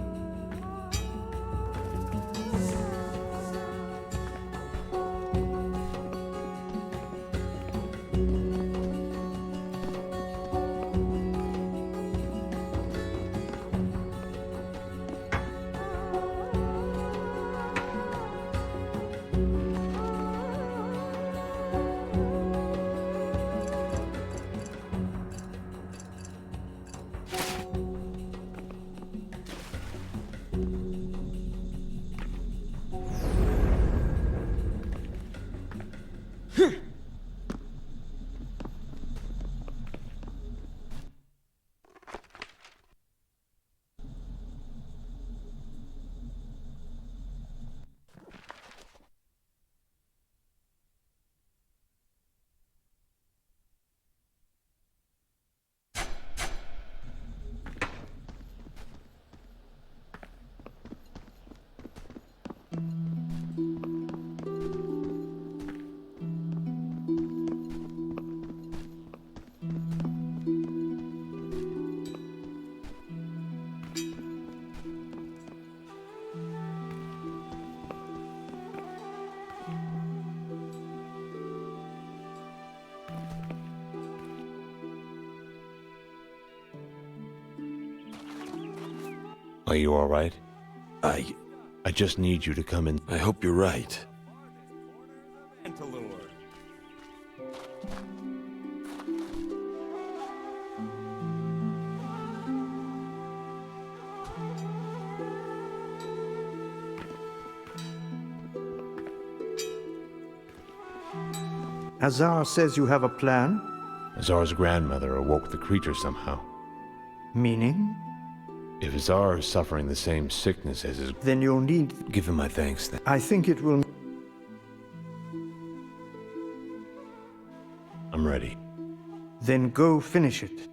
Are you all right? I just need you to come in. I hope you're right. Azar says you have a plan? Azar's grandmother awoke the creature somehow. Meaning? If Azar is suffering the same sickness as his... Then you'll need... Give him my thanks, then. I think it will... I'm ready. Then go finish it.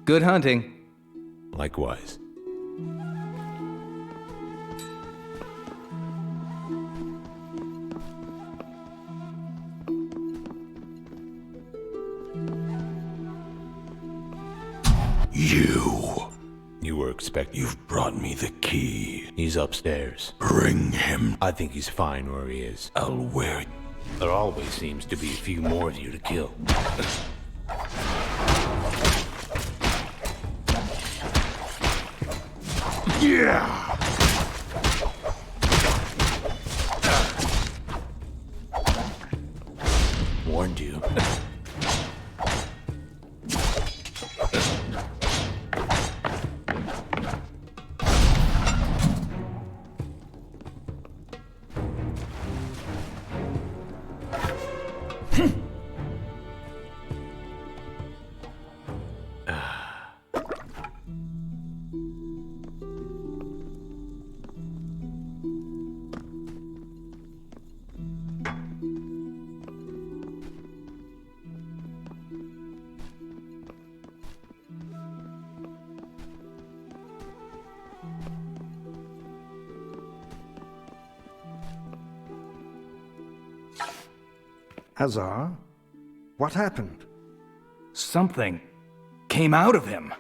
Good hunting. Likewise. You were expecting... You've brought me the key. He's upstairs. Bring him. I think he's fine where he is. I'll wear it. There always seems to be a few more of you to kill. Yeah! Warned you. Azar? What happened? Something came out of him.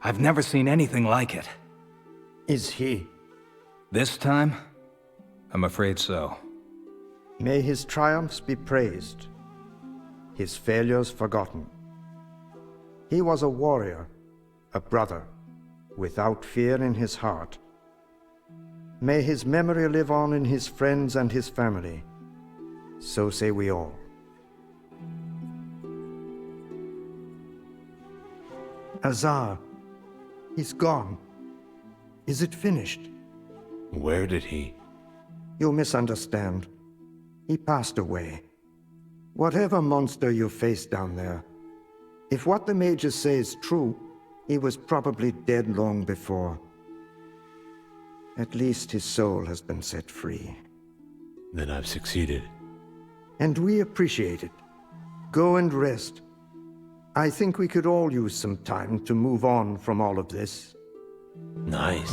I've never seen anything like it. Is he? This time? I'm afraid so. May his triumphs be praised, his failures forgotten. He was a warrior, a brother, without fear in his heart. May his memory live on in his friends and his family. So say we all. Azar, he's gone. Is it finished? Where did he? You misunderstand. He passed away. Whatever monster you face down there, if what the mages say is true, he was probably dead long before. At least his soul has been set free. Then I've succeeded. And we appreciate it. Go and rest. I think we could all use some time to move on from all of this. Nice.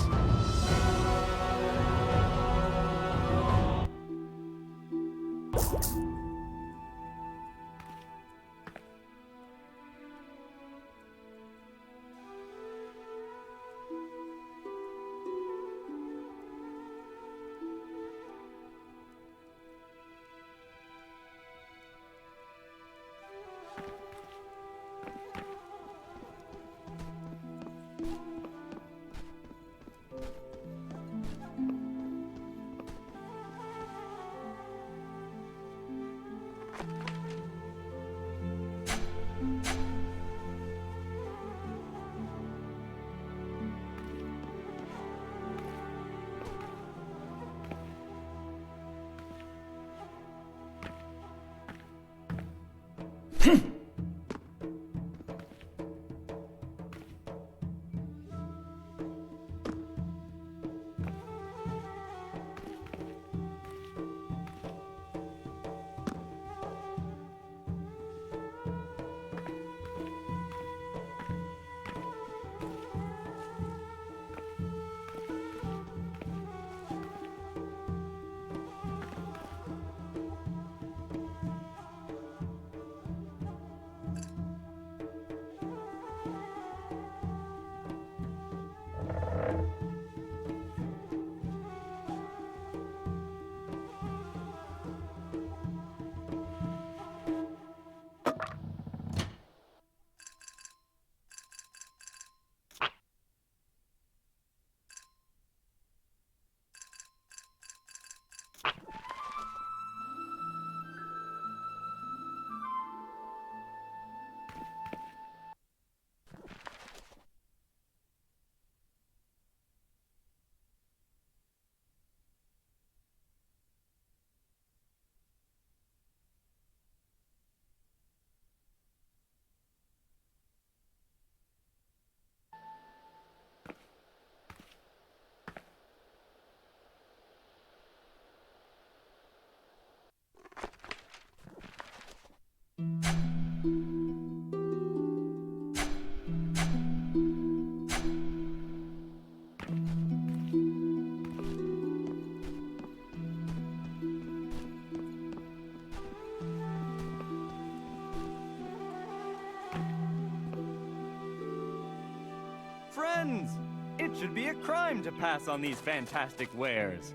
friends! It should be a crime to pass on these fantastic wares.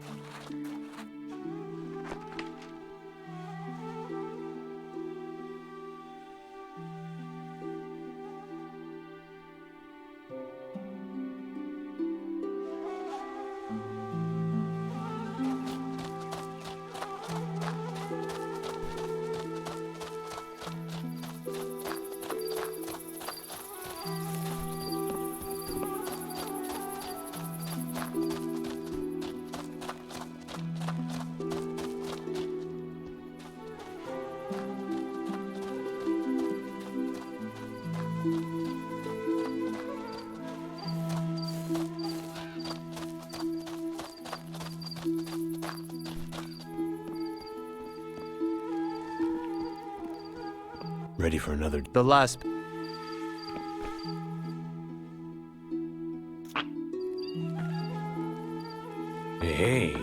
Ready for another... The last... Hey.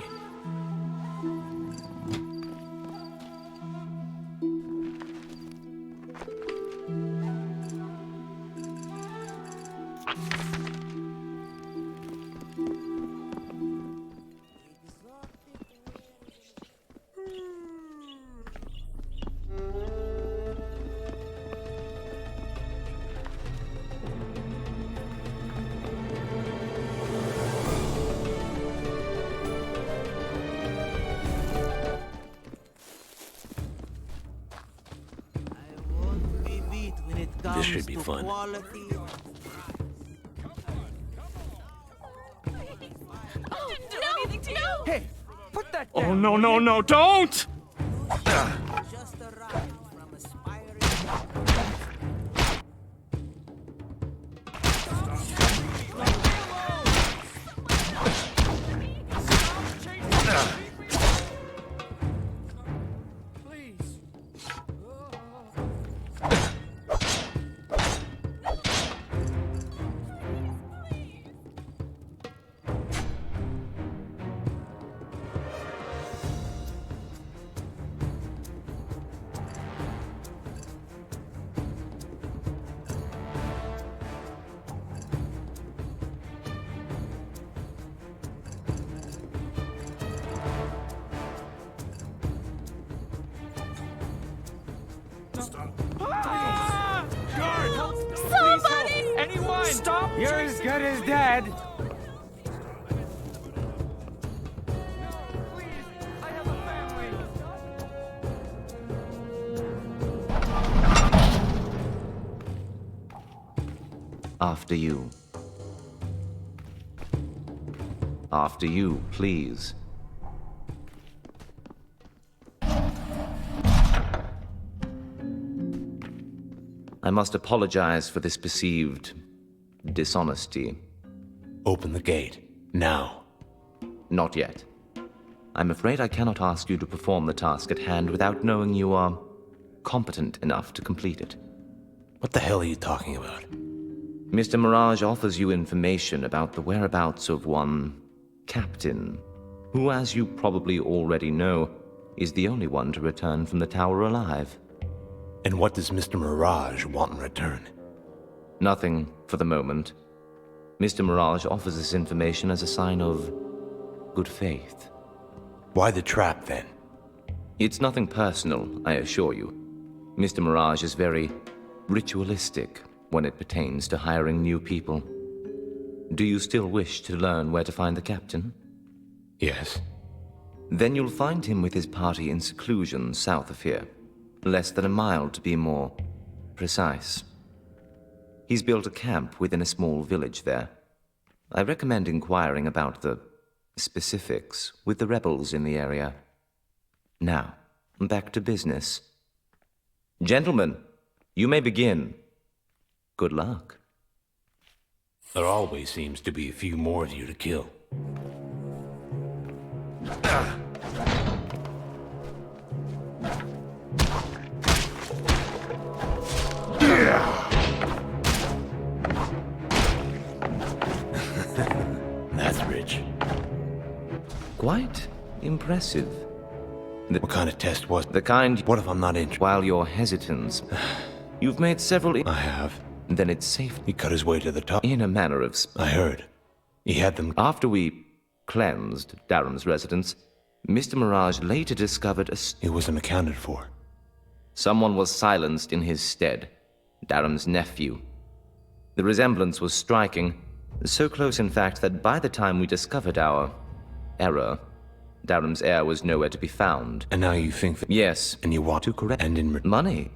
This should be fun. Hey, put that down. Oh, no, no, no, don't! Somebody! Anyone! Stop! You're as good as dead. After you. After you, please. I must apologize for this perceived dishonesty. Open the gate. Now. Not yet. I'm afraid I cannot ask you to perform the task at hand without knowing you are competent enough to complete it. What the hell are you talking about? Mr. Mirage offers you information about the whereabouts of one captain, who, as you probably already know, is the only one to return from the tower alive. And what does Mr. Mirage want in return? Nothing for the moment. Mr. Mirage offers this information as a sign of good faith. Why the trap, then? It's nothing personal, I assure you. Mr. Mirage is very ritualistic when it pertains to hiring new people. Do you still wish to learn where to find the captain? Yes. Then you'll find him with his party in seclusion south of here. Less than a mile, to be more precise. He's built a camp within a small village there. I recommend inquiring about the specifics with the rebels in the area. Now, back to business. Gentlemen, you may begin. Good luck. There always seems to be a few more of you to kill. That's rich. Quite impressive. What kind of test was the kind... What if I'm not interested? While you're hesitant, you've made several... I have. then it's safe. He cut his way to the top. In a manner of... I heard. He had them... After we cleansed Darum's residence, Mr. Mirage later discovered a... It wasn't accounted for. Someone was silenced in his stead. Darum's nephew. The resemblance was striking, so close in fact that by the time we discovered our error, Darum's heir was nowhere to be found. And now you think that... Yes. And you want to correct... And in... Money.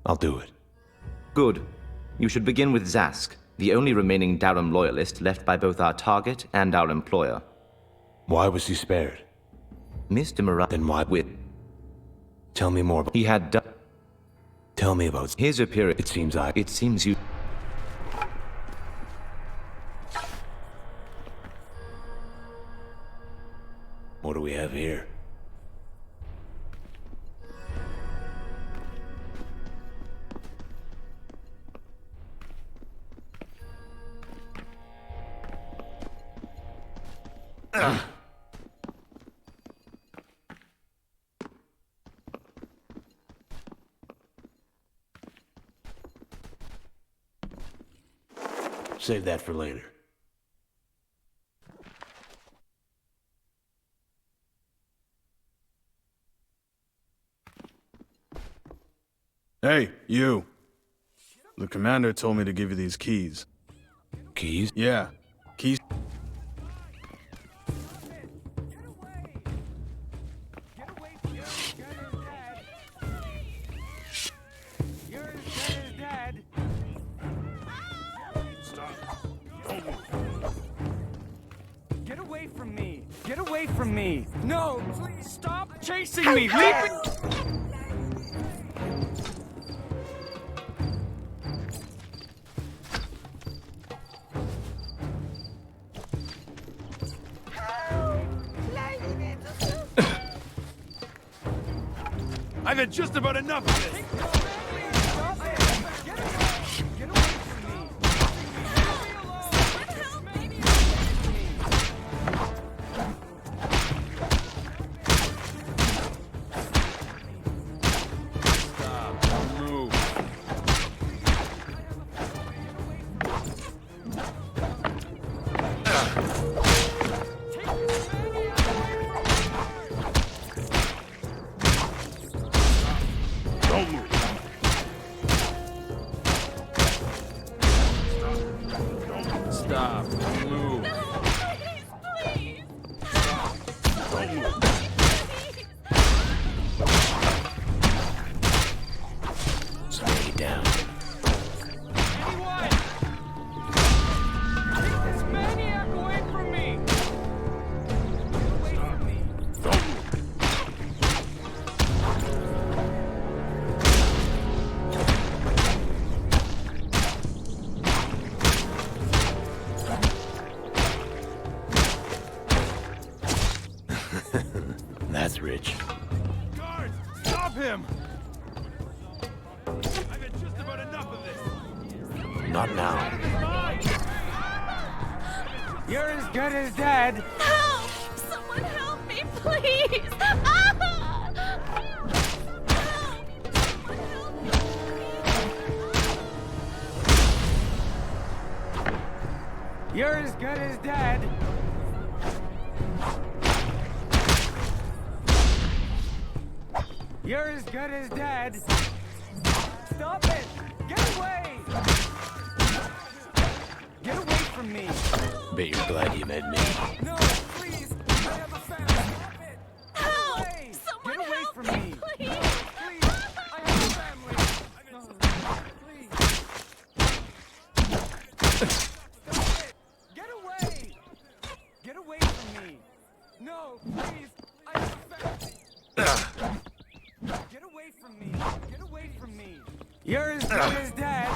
I'll do it. Good. You should begin with Zask, the only remaining Darum loyalist left by both our target and our employer. Why was he spared? Mr. Mirage... Then why... Tell me more about... He had done... Tell me about... His appearance... It seems you... What do we have here? Save that for later. Hey, you. The commander told me to give you these keys. Keys? Yeah, keys. Get away from me! Get away from me! No, please stop chasing me! Leave me! I've had just about enough of this! That's rich. Guards, stop him! I've had just about enough of this! Not now. You're as good as dead! Help! Someone help me, please! You're as good as dead! You're as good as dead! Stop it! Get away! Get away from me! Bet you're glad you met me. No, please! I have a family! Stop it! Get away! Someone Get away help from me, me! please! Please! I have a family! No, please! Stop it! Get away! Get away from me! No, please! I have a family! Get away from me! Get away from me! You're as good as dead!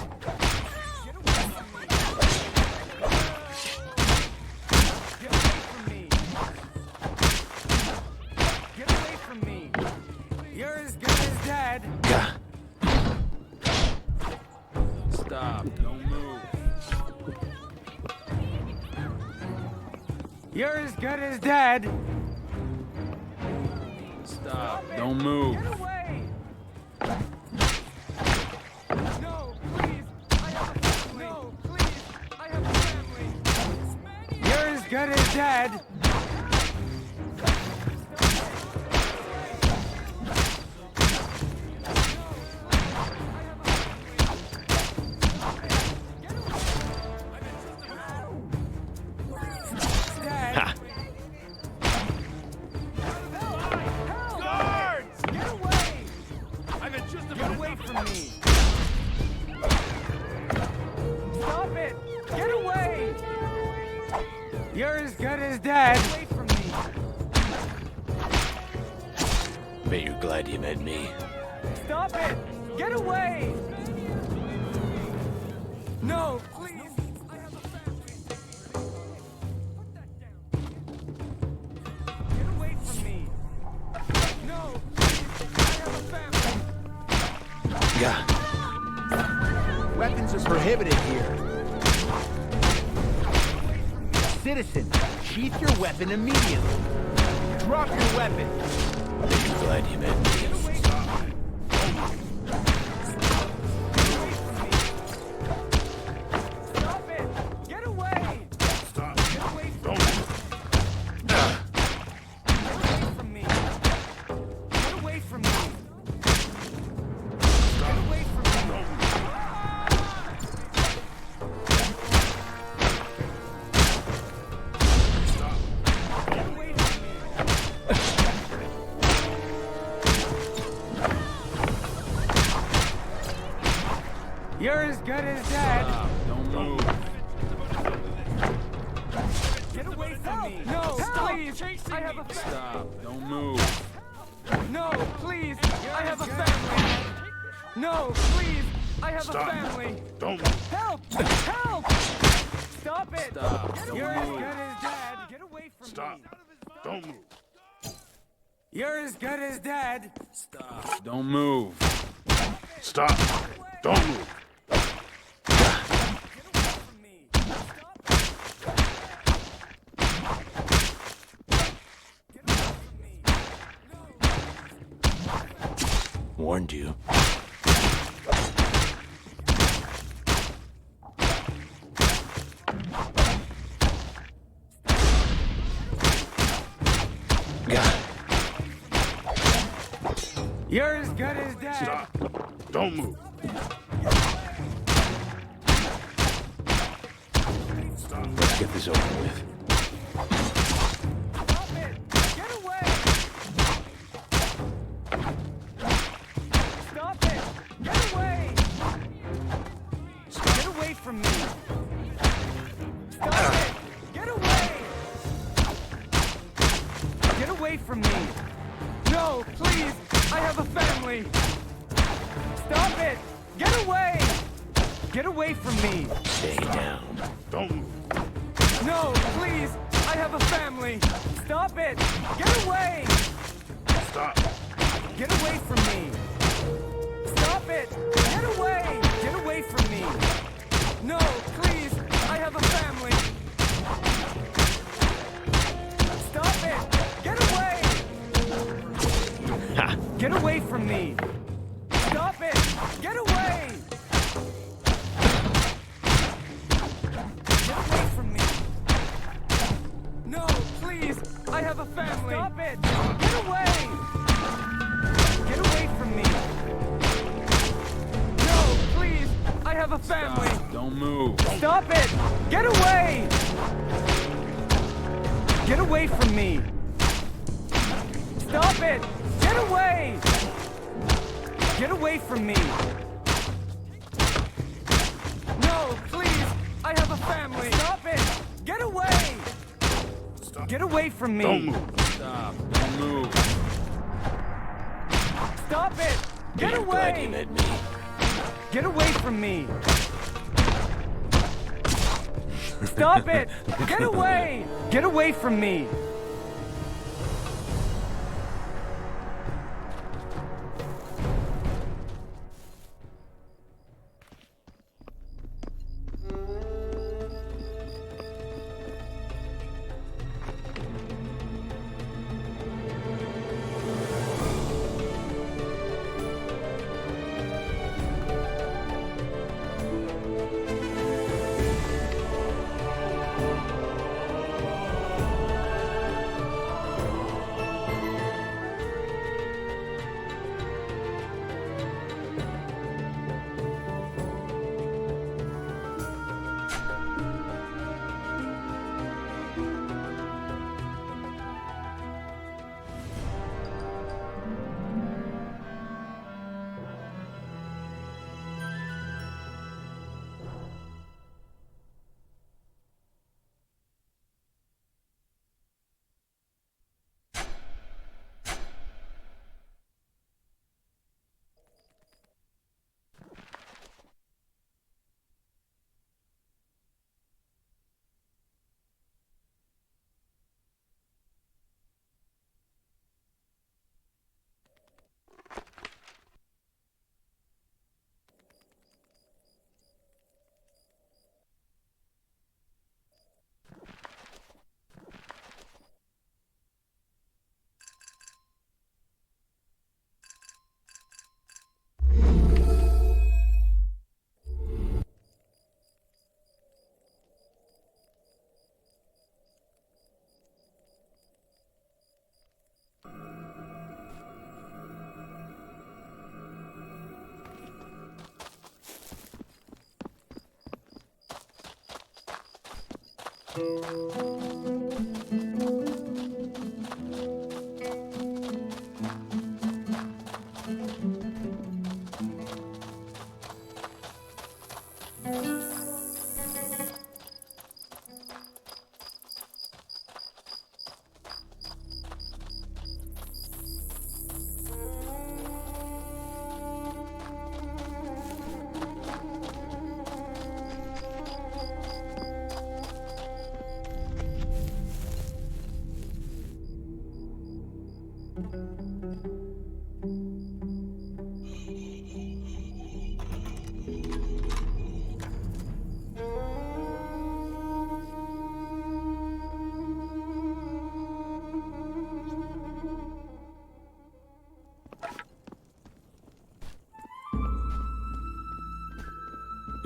Get away from me! Get away from me! Get away from me! You're as good as dead! Stop, don't move. You're as good as dead! Stop, don't move. Get away! No, please! I have a Dad! Guards! Get away! I've been just about Get away from me! Stop it! Get away! You're as good as Dad! Get away from me! Bet you're glad you met me. Stop it! Get away! No, please! I have a family! Put that down! Get away from me! No, please! I have a family! Yeah. Weapons are prohibited here. Citizen, sheath your weapon immediately. Drop your weapon. Bet you're glad you met me. Stop it! Get away! Stop. Get away from me! Get away from me! Get away from me! Get away from me! Get away from me! You're as good as Dad! Don't move. Get away from me! No, please! I have a family! Stop. Don't move. No, please! I have a family! No, please! I have Stop. a family! Don't move. Help! Help! Stop it! Stop. Don't You're as move. good as Dad! Get away from Stop. me! Don't move. You're as good as Dad! Stop. Don't move. Stop. Don't move. Warned you. Yeah. You're as good as Dad! Stop. Don't move. Let's get this over with. Stop it! Get away! Stop it! Get away! Get away from me! Stop it! Get away! Get away from me! No, please! I have a family! Stop it! Get away! Get away from me! Stay down. Don't move. No, please! I have a family! Stop it! Get away! Stop. Get away from me! Stop it! Get away! Get away from me! No, please! I have a family! Stop it! Get away! Ha! Get away from me! Stop it! Get away! Get away from me! No, please! I have a family! Stop it! Get away! Get away from me! No, please! I have a family! Stop. Don't move. Stop it! Get away! Get away from me! Stop it! Get away! Get away from me! No, please! I have a family! Stop it! Get away! Stop. Get away from me! Don't move. Stop. Don't move. Stop it! Get Bet you're glad you away! met me. Get away from me! Stop it! Get away! Get away from me!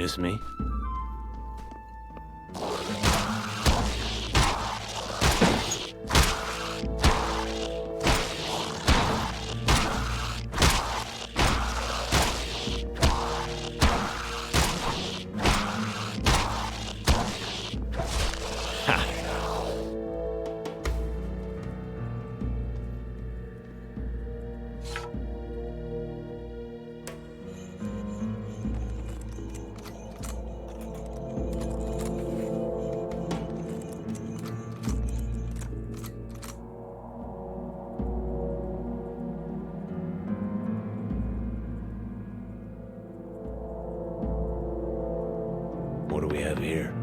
It's me? What do we have here?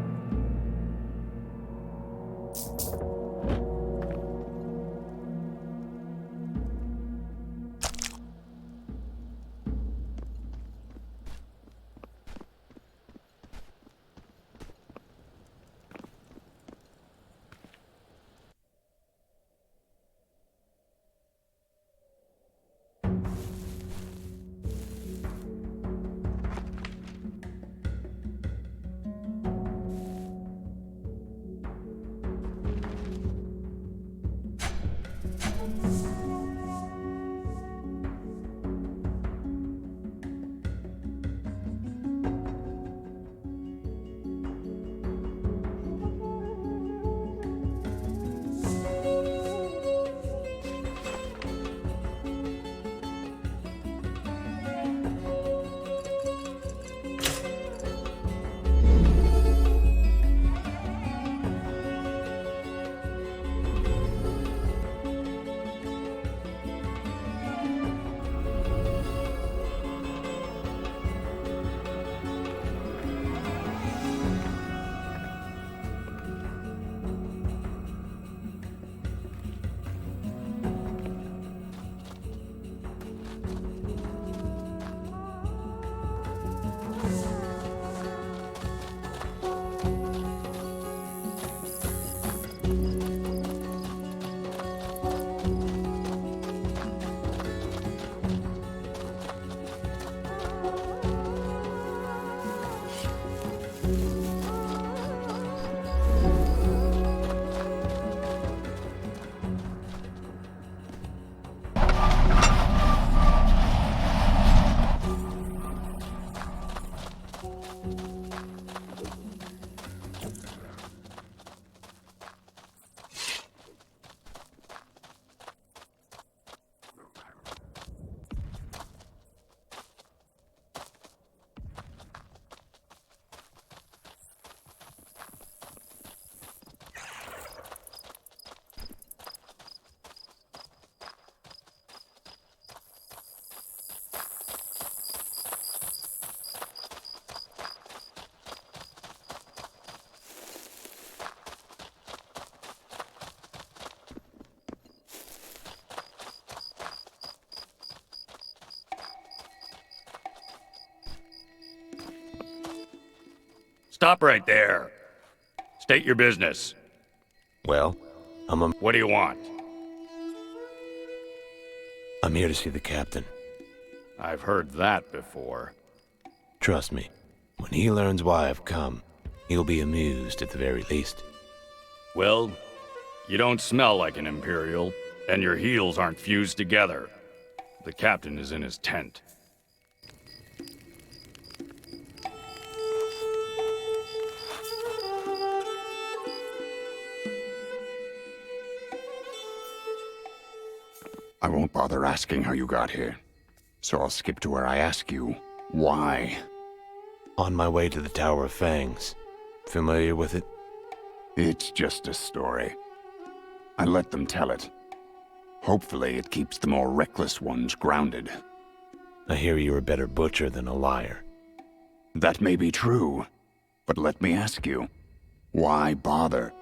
Stop right there. State your business. Well, What do you want? I'm here to see the captain. I've heard that before. Trust me, when he learns why I've come, he'll be amused at the very least. Well, you don't smell like an Imperial, and your heels aren't fused together. The captain is in his tent. I won't bother asking how you got here. So I'll skip to where I ask you, why? On my way to the Tower of Fangs. Familiar with it? It's just a story. I let them tell it. Hopefully it keeps the more reckless ones grounded. I hear you're a better butcher than a liar. That may be true, but let me ask you, why bother?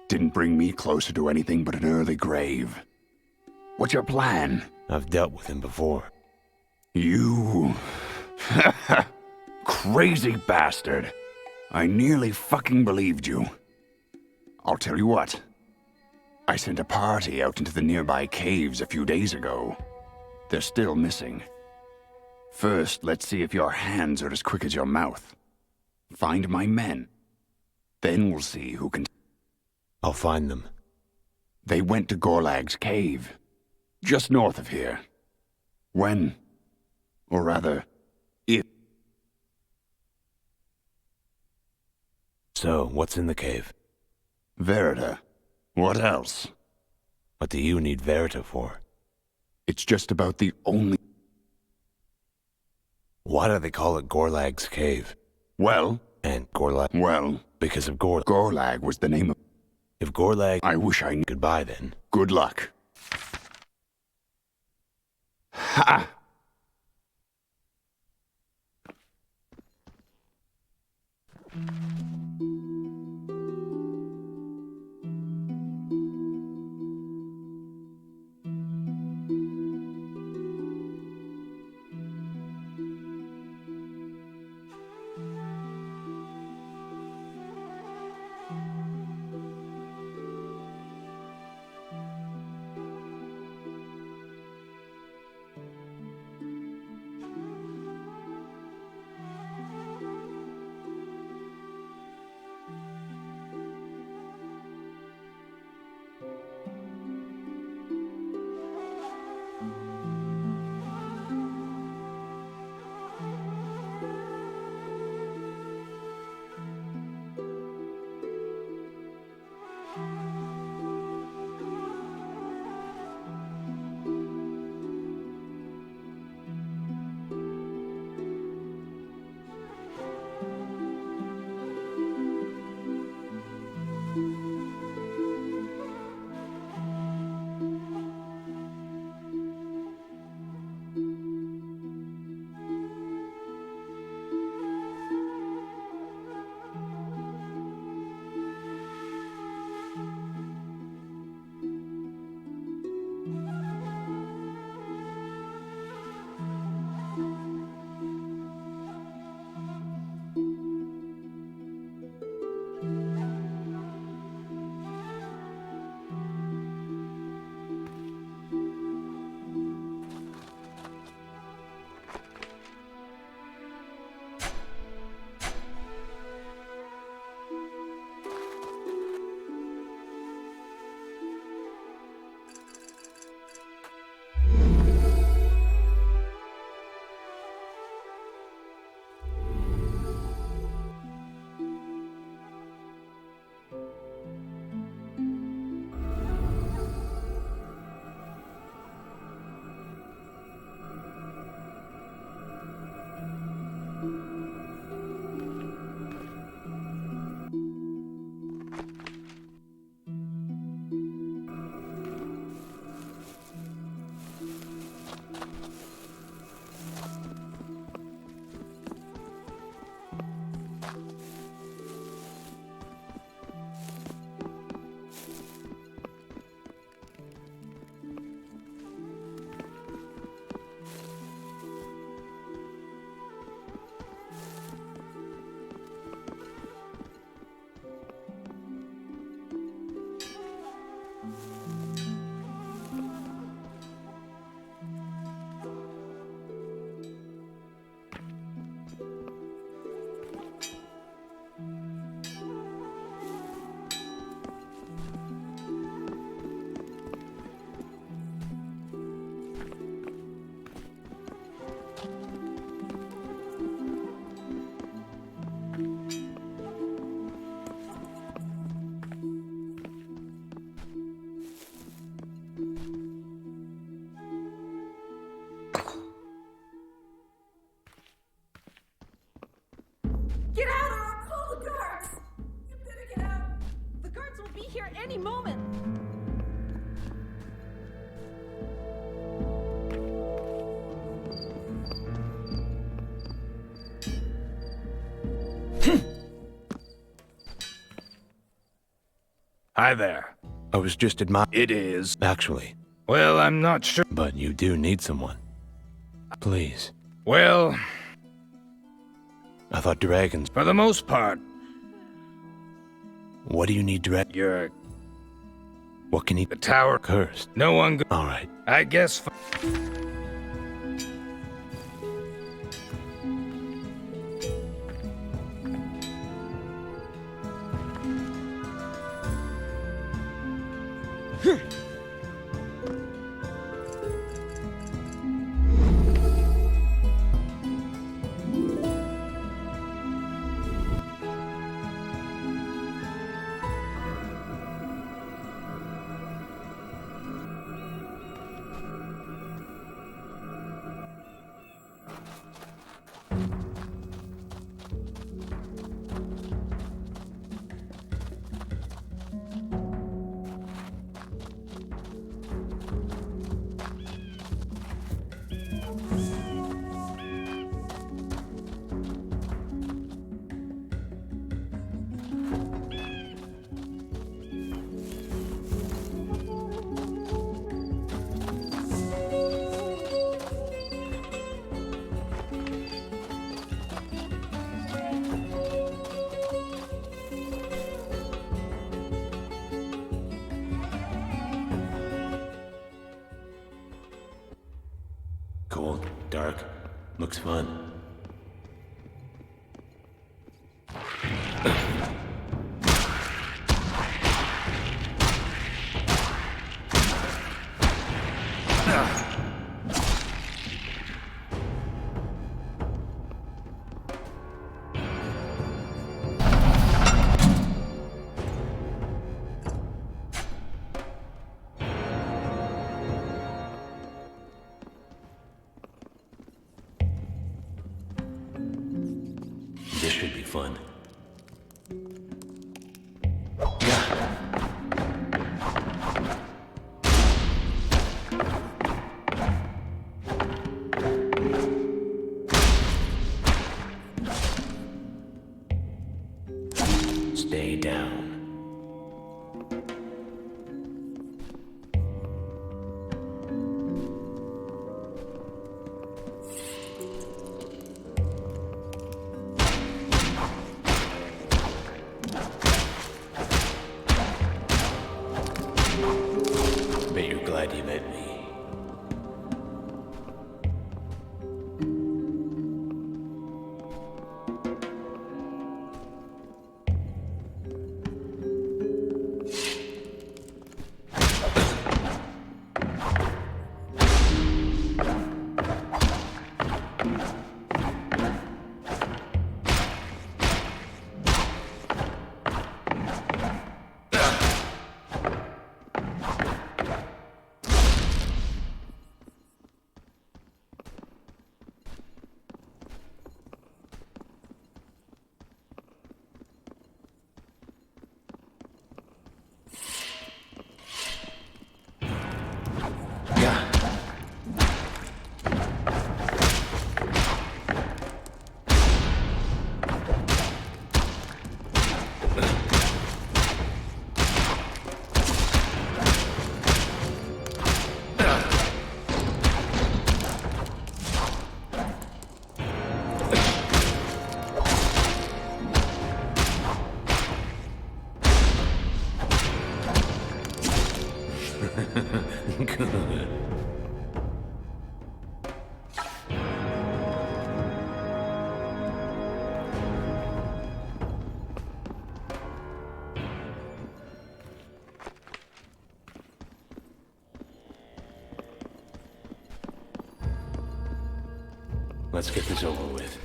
Didn't bring me closer to anything but an early grave. What's your plan? I've dealt with him before. You... crazy bastard. I nearly fucking believed you. I'll tell you what. I sent a party out into the nearby caves a few days ago. They're still missing. First, let's see if your hands are as quick as your mouth. Find my men. Then we'll see who can... I'll find them. They went to Gorlag's cave. Just north of here. When? Or rather, if... So, what's in the cave? Verita. What else? What do you need Verita for? It's just about the only... Why do they call it Gorlag's cave? Well... And Gorlag... Well... Because of Gorlag. Gorlag was the name of... If Gorlag... I wish I knew. Goodbye, then. Good luck. Ha! any moment. Hi there. I was just admiring. It is. Actually. Well, I'm not sure. But you do need someone. Please. Well, I thought dragons. for the most part, What do you need you're What can he? the tower. Cursed. No one. All right. I guess. Cold, dark, looks fun. This should be fun. Stay down. Bet you're glad you met me. Good. Let's get this over with.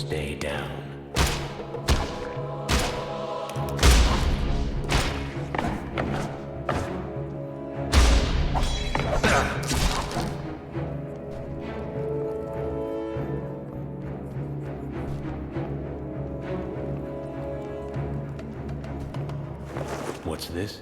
Stay down. What's this?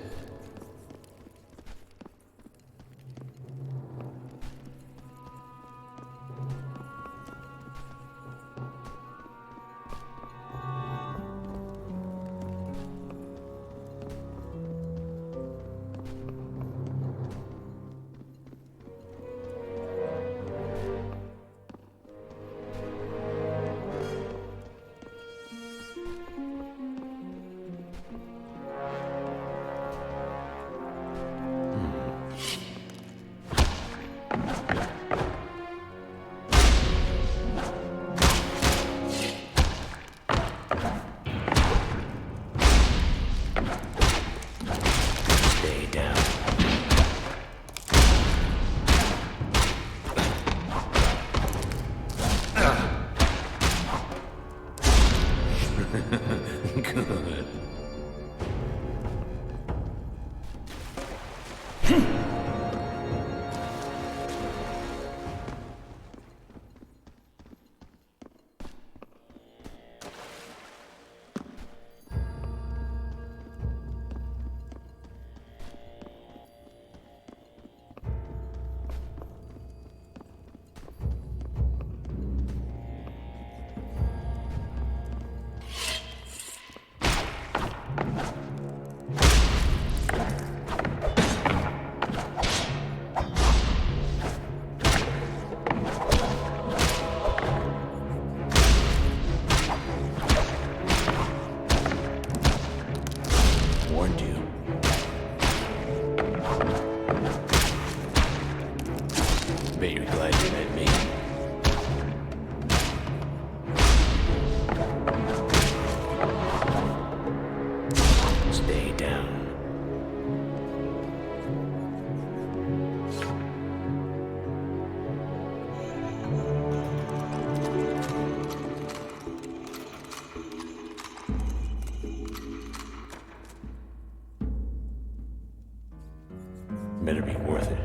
Good. Warned you. Bet you're glad you met me. Stay down. Better be worth it.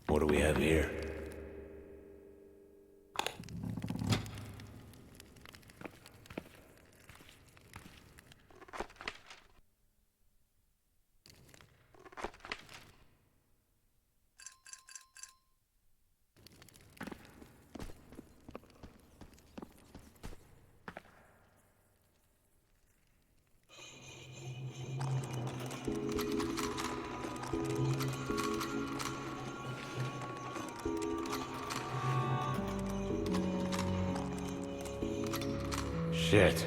What do we have here? Shit.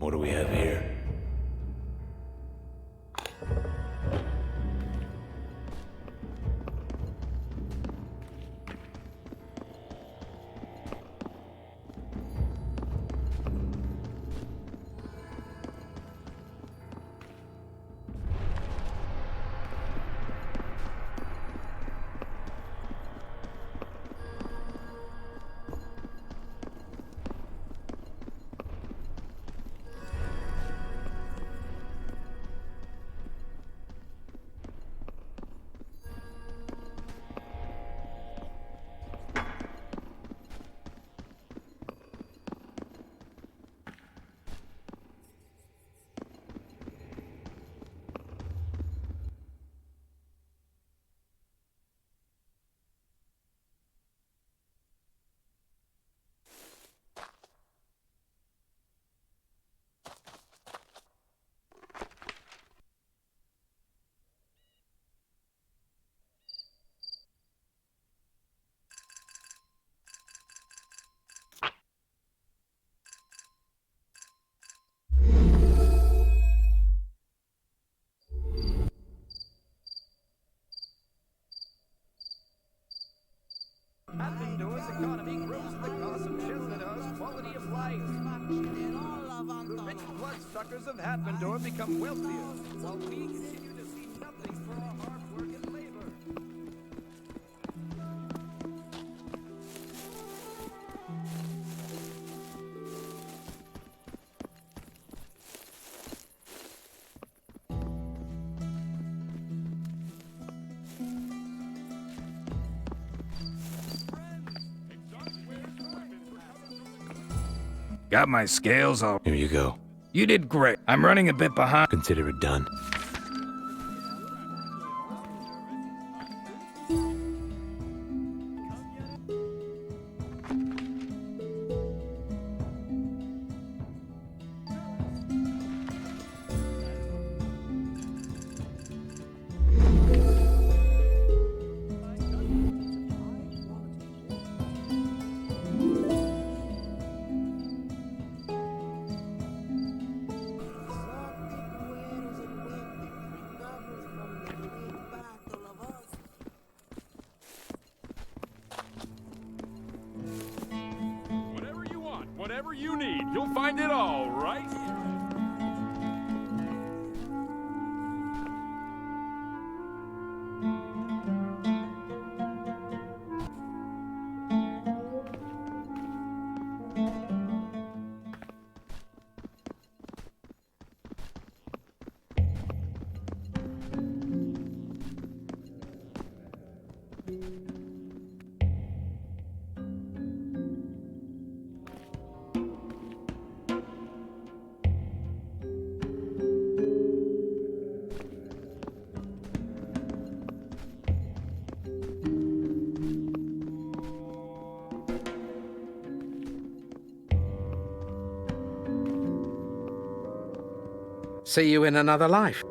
What do we have here? Advendore's economy grows at the cost of Chesnadar's quality of life. The rich bloodsuckers of Advendore become wealthier, while we continue to see nothing for our hard work and labor. Got my scales all. Here you go. You did great. I'm running a bit behind. Consider it done. Whatever you need, you'll find it all right here. See you in another life.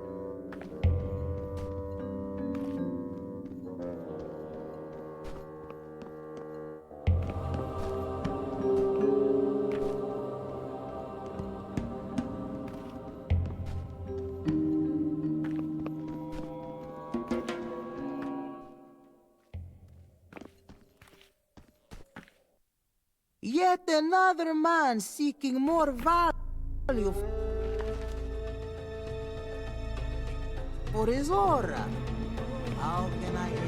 Yet another man seeking more value for his aura. How can I help?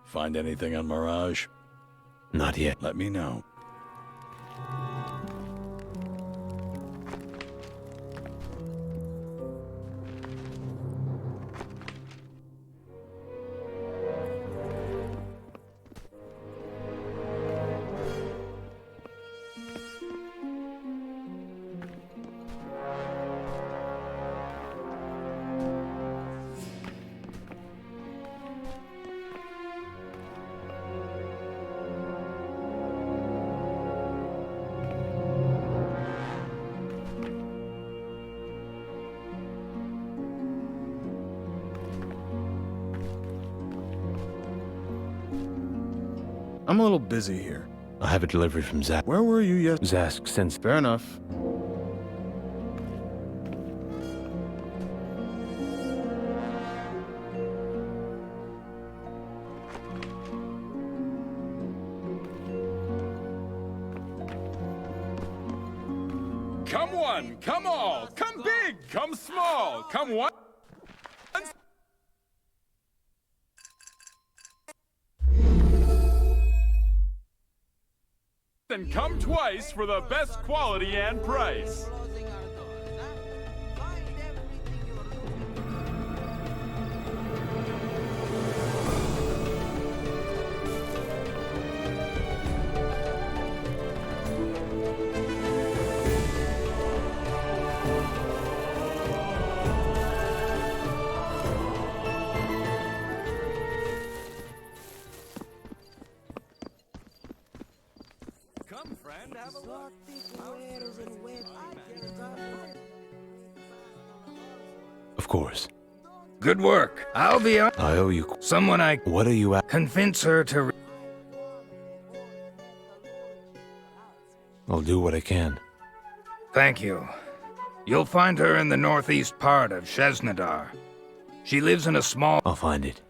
Find anything on Mirage? Not yet. Let me know. I'm a little busy here. I have a delivery from Zask. Where were you Zask sends... Fair enough. Come one, come all, come big, come small, come one. And come twice for the best quality and price. Of course. Good work. I'll be on. I owe you... Someone I... What are you at? Convince her to... I'll do what I can. Thank you. You'll find her in the northeast part of Shesnadar. She lives in a small... I'll find it.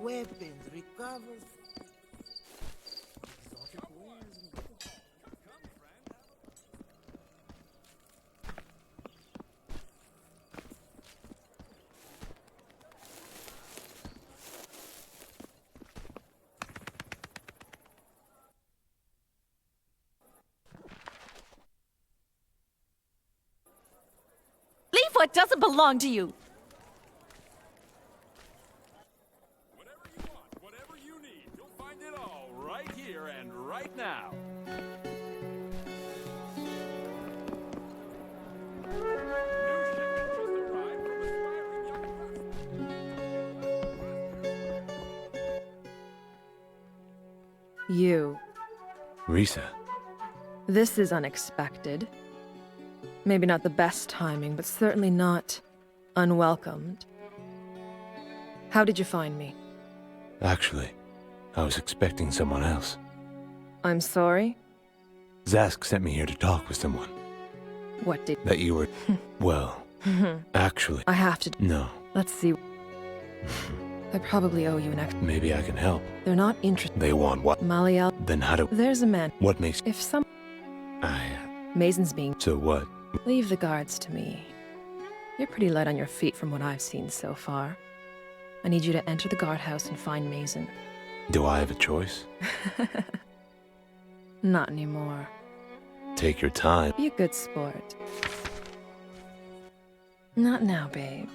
Weapons recovered. Leave what doesn't belong to you. Now. You. Risa. This is unexpected. Maybe not the best timing, but certainly not unwelcomed. How did you find me? Actually, I was expecting someone else. I'm sorry? Zask sent me here to talk with someone. What did... That you were... well, actually... I have to... No. Let's see... They probably owe you an extra. Maybe I can help. They're not interested. They want what? Maliel. Then how do... There's a man. What makes... If some... I... Mason's being... So what? Leave the guards to me. You're pretty light on your feet from what I've seen so far. I need you to enter the guardhouse and find Mason. Do I have a choice? Not anymore. Take your time. Be a good sport. Not now, babe.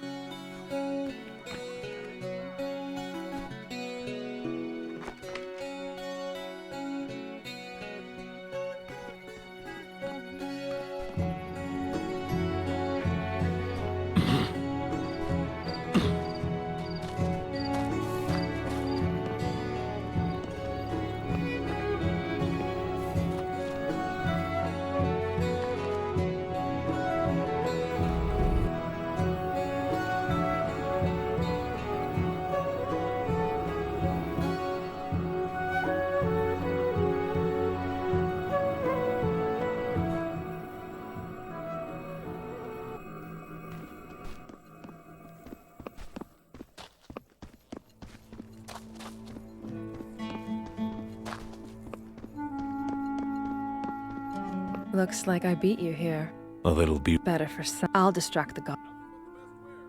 Looks like I beat you here. A little bit. Better for some. I'll distract the guard.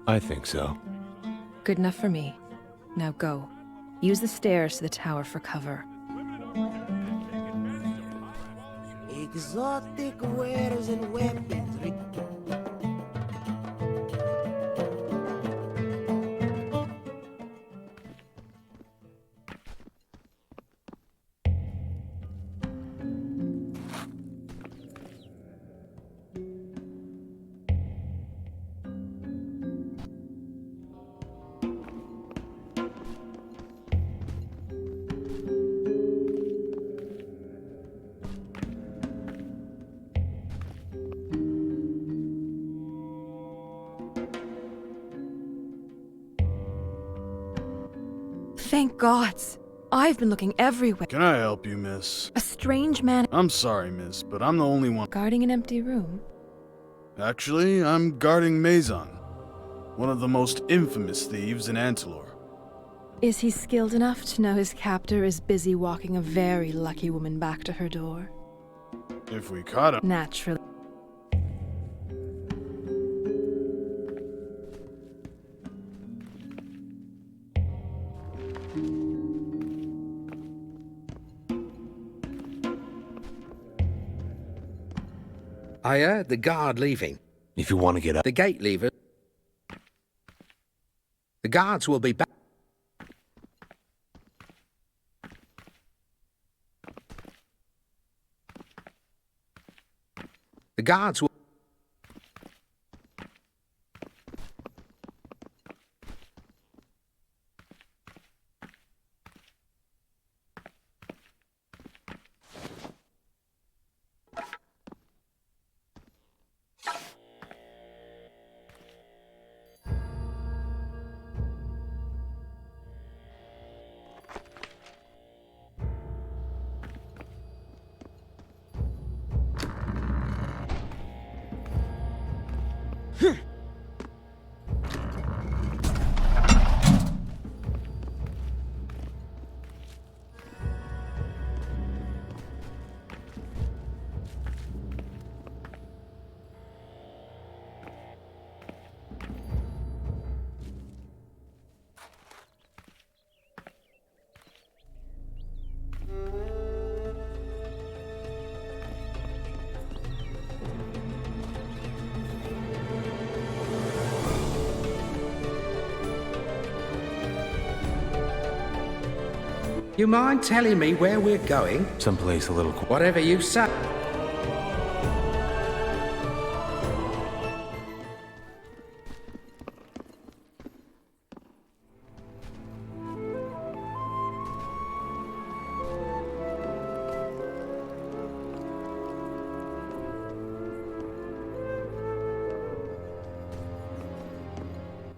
I think so. Good enough for me. Now go. Use the stairs to the tower for cover. Exotic wares and weapons. Thank gods. I've been looking everywhere. Can I help you, miss? A strange man. I'm sorry, miss, but I'm the only one. Guarding an empty room? Actually, I'm guarding Mason, one of the most infamous thieves in Antler. Is he skilled enough to know his captor is busy walking a very lucky woman back to her door? If we caught him. Naturally. I heard the guard leaving. If you want to get up... The gate leaver. The guards will be back. The guards will... You mind telling me where we're going? Someplace a little... Whatever you say.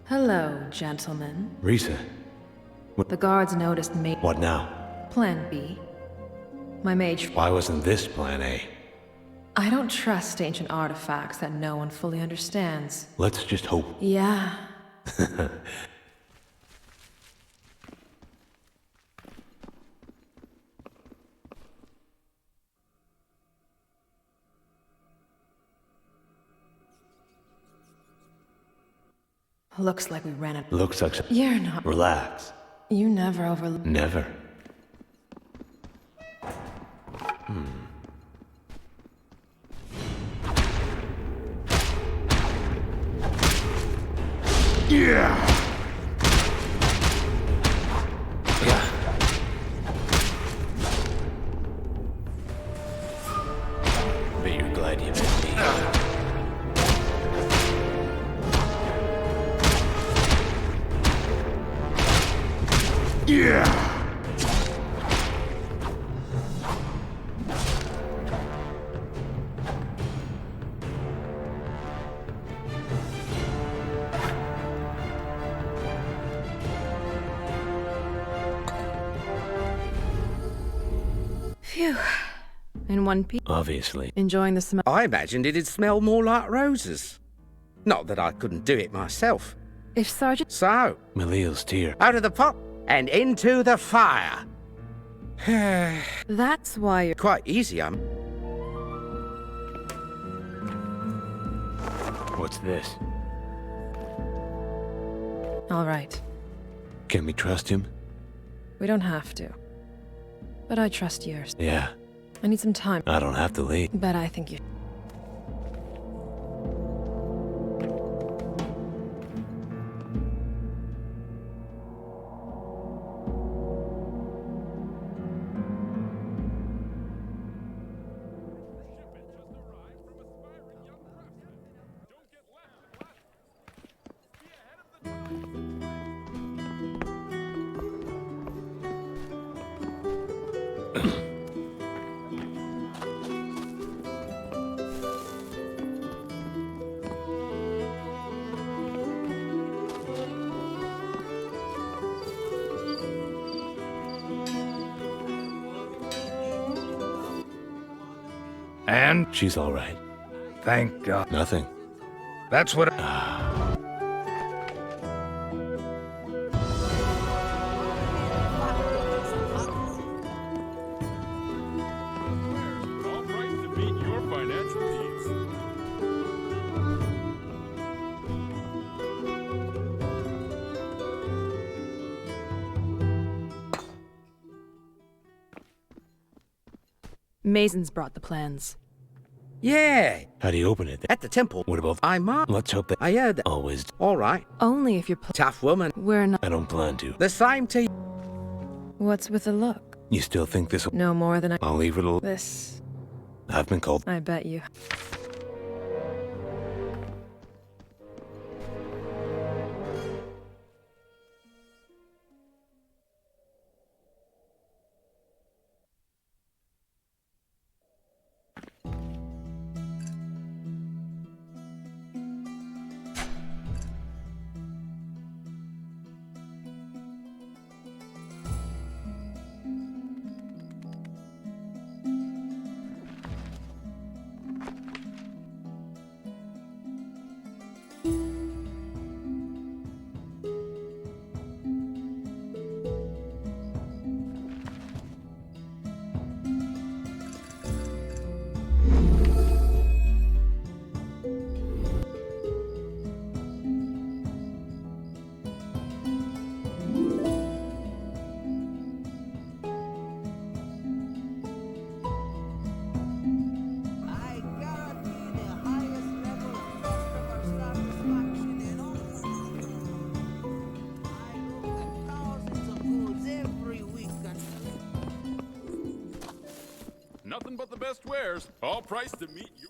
Hello, gentlemen. Risa. The guards noticed me. What now? Plan B. My mage... Why wasn't this plan A? I don't trust ancient artifacts that no one fully understands. Let's just hope. Yeah. Looks like we ran it. Looks like... You're not... Relax. You never overlook... Never. Yeah! Bet you're glad you met me. Yeah! Phew. In one piece. Obviously. Enjoying the smell. I imagined it'd smell more like roses. Not that I couldn't do it myself. If Sergeant... So, Malil's tear. out of the pot and into the fire. That's why you're... Quite easy, What's this? All right. Can we trust him? We don't have to. But I trust yours. Yeah. I need some time. I don't have to lead. But I think you... And? She's all right. Thank God. Nothing. That's what... All priced to meet your financial needs. Mason's brought the plans. Yeah, How do you open it? at the temple. What about... I might. Let's hope that... I heard that. Always... All right. Only if you're... Tough woman. We're not... I don't plan to. The same to you. What's with the look? You still think this'll... No more than I... I'll leave it alone. This... I've been called... I bet you... Nothing but the best wares, all priced to meet your...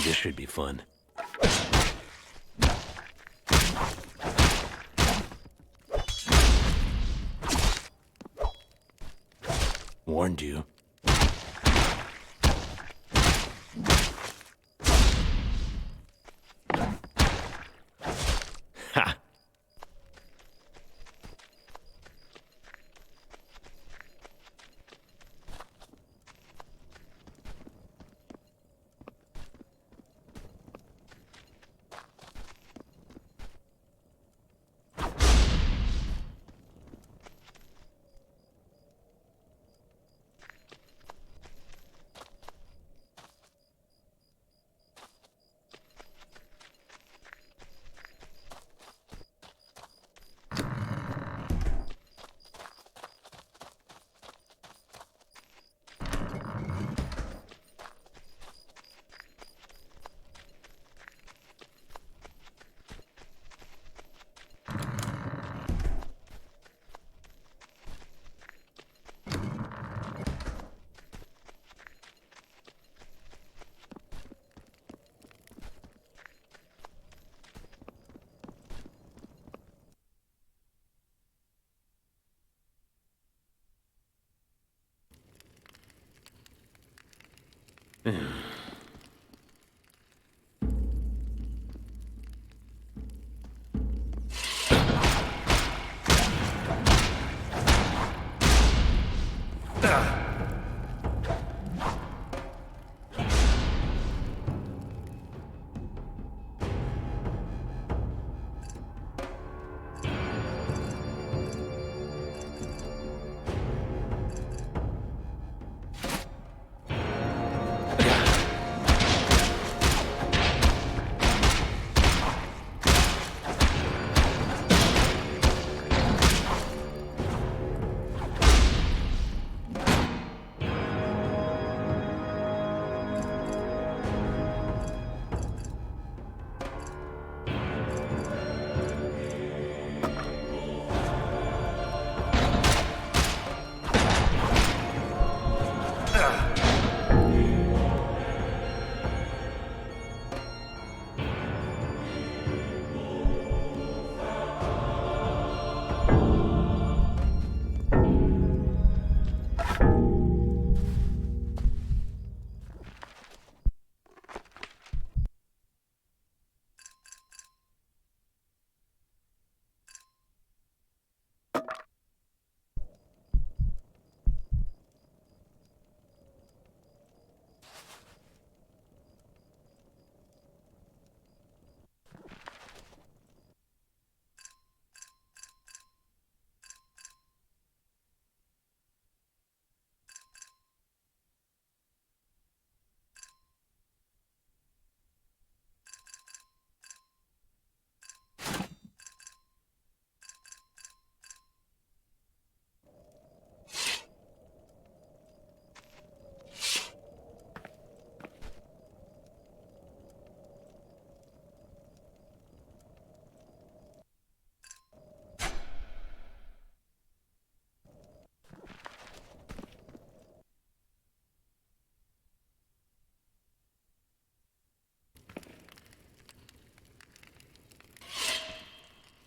This should be fun. Warned you. Ha!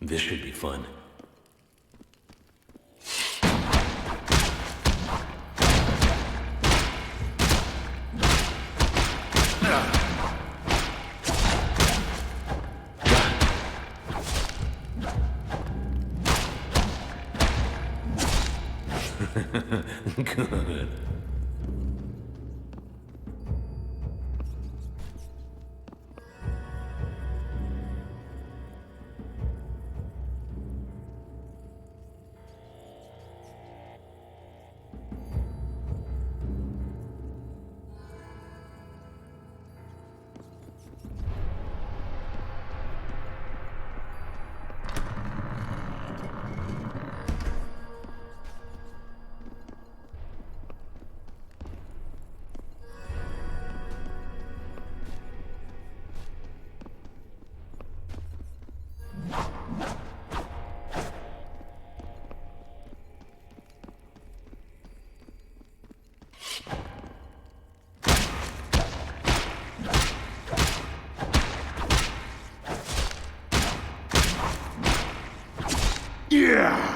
This should be fun. Good. Yeah!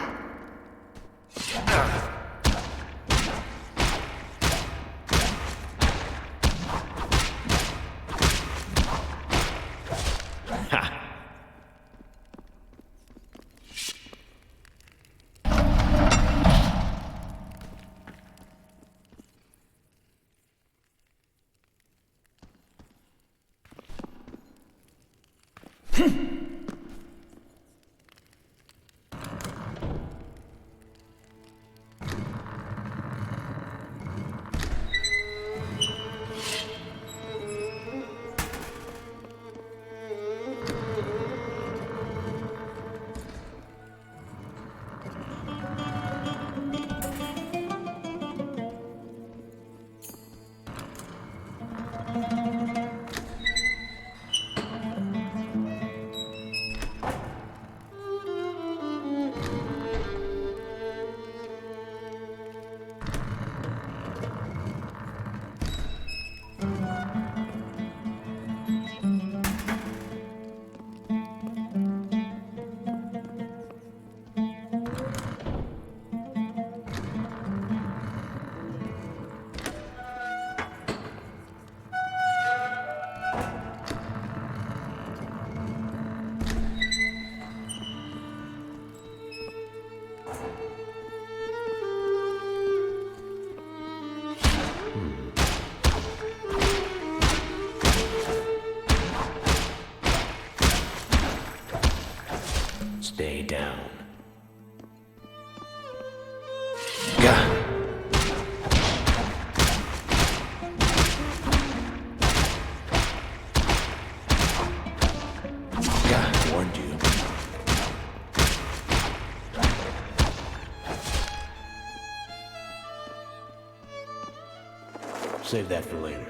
Save that for later.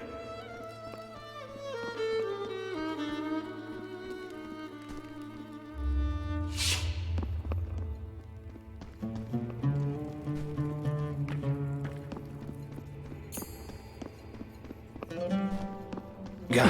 Yeah.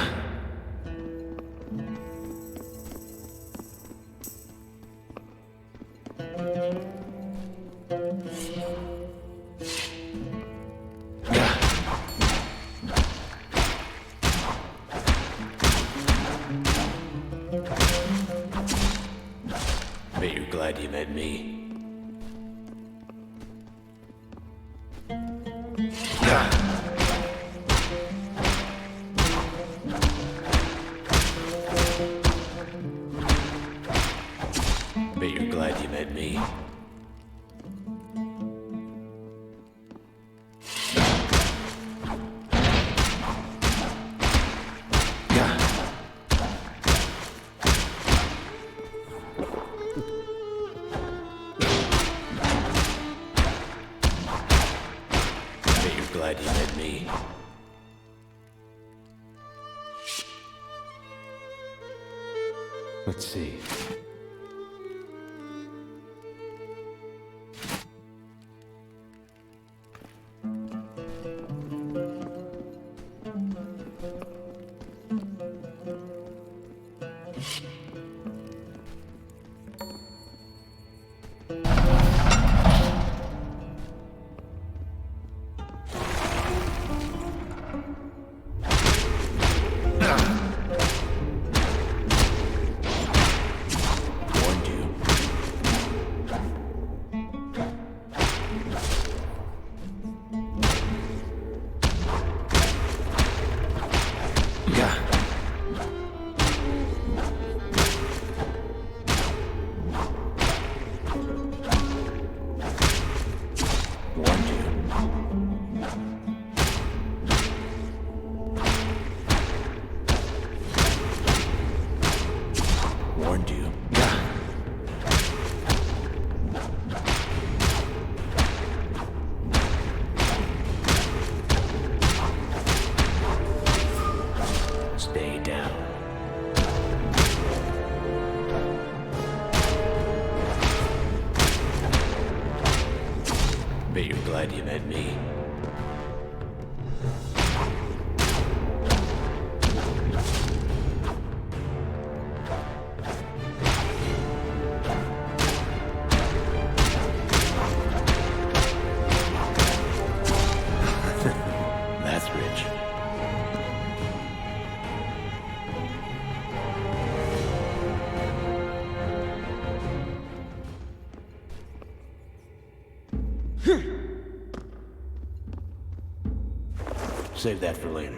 Bet you're glad you met me. Bet you're glad you met me. Bet you're glad you met me. Let's see. Warned you. Warned you. Warned you. Stay down. Bet you're glad you met me. That's rich. Save that for later.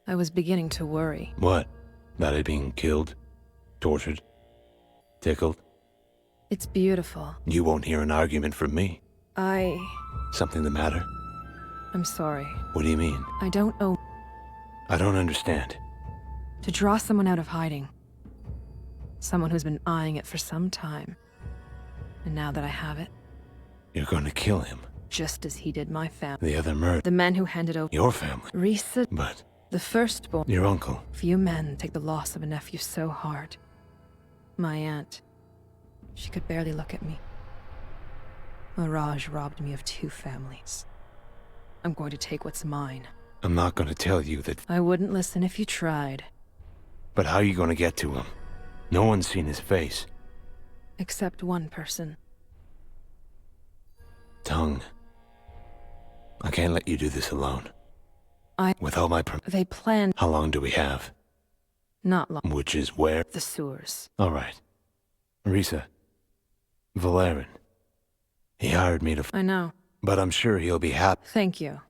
I was beginning to worry. What? About it being killed? Tortured? Tickled? It's beautiful. You won't hear an argument from me. Something the matter? I'm sorry. What do you mean? I don't know. I don't understand. To draw someone out of hiding. Someone who's been eyeing it for some time. And now that I have it... You're gonna kill him. Just as he did my family. The other murder. The men who handed over... Your family. Risa... But... The firstborn. Your uncle. Few men take the loss of a nephew so hard. My aunt... She could barely look at me. Mirage robbed me of 2 families. I'm going to take what's mine. I'm not gonna tell you that... I wouldn't listen if you tried. But how are you gonna get to him? No one's seen his face. Except one person. Tongue. I can't let you do this alone. Without my They planned... How long do we have? Not long. Which is where? The sewers. All right. Risa. Valerian. He hired me to... I know. But I'm sure he'll be happy. Thank you.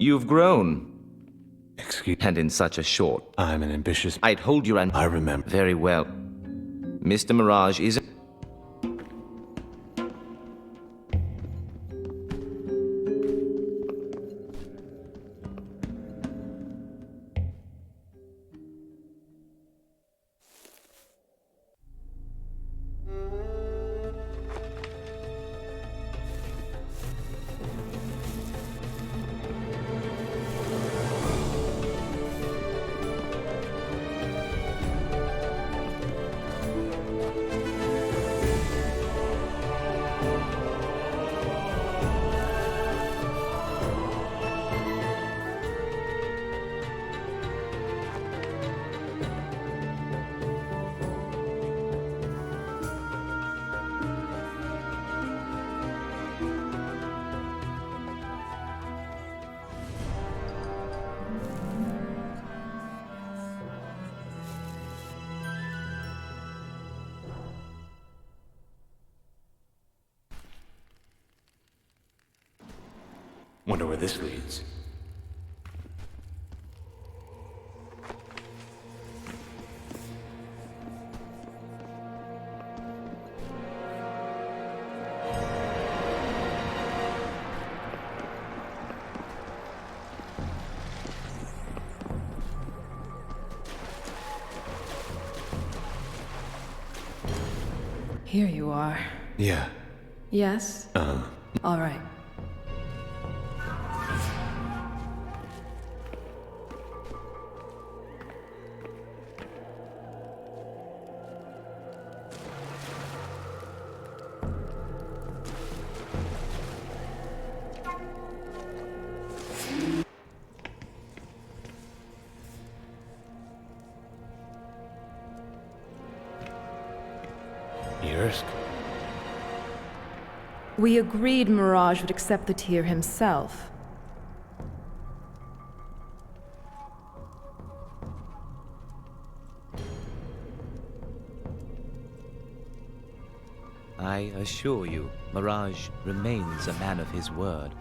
You've grown. Excuse... And in such a short... I'm an ambitious... I'd hold your... I remember. Very well. Mr. Mirage is... Wonder where this leads. Here you are. Yeah. Yes? All right. Yersk? We agreed Mirage would accept the tier himself. I assure you, Mirage remains a man of his word.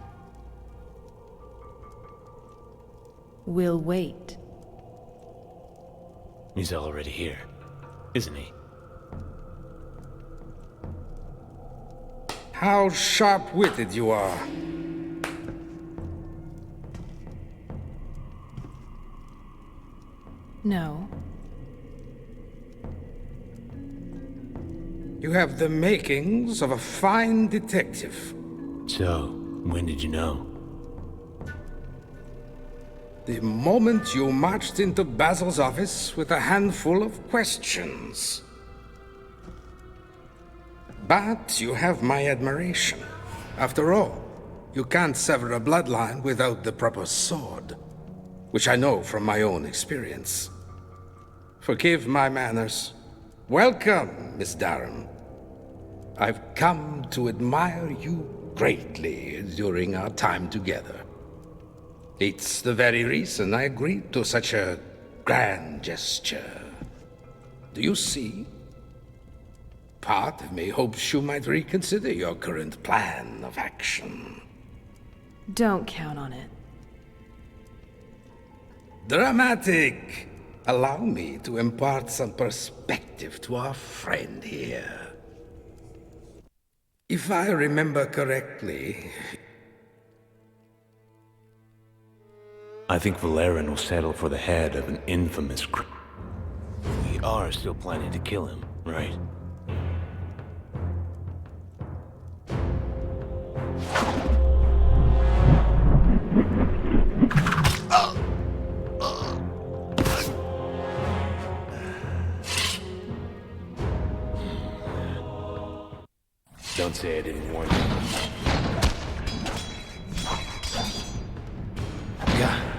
We'll wait. He's already here, isn't he? How sharp-witted you are. No. You have the makings of a fine detective. So, when did you know? The moment you marched into Basil's office with a handful of questions. But you have my admiration. After all, you can't sever a bloodline without the proper sword, which I know from my own experience. Forgive my manners. Welcome, Miss Durham. I've come to admire you greatly during our time together. It's the very reason I agreed to such a grand gesture. Do you see? Part of me hopes you might reconsider your current plan of action. Don't count on it. Dramatic! Allow me to impart some perspective to our friend here. If I remember correctly... I think Valerian will settle for the head of an infamous We are still planning to kill him, right? Don't say I didn't warn you. Yeah.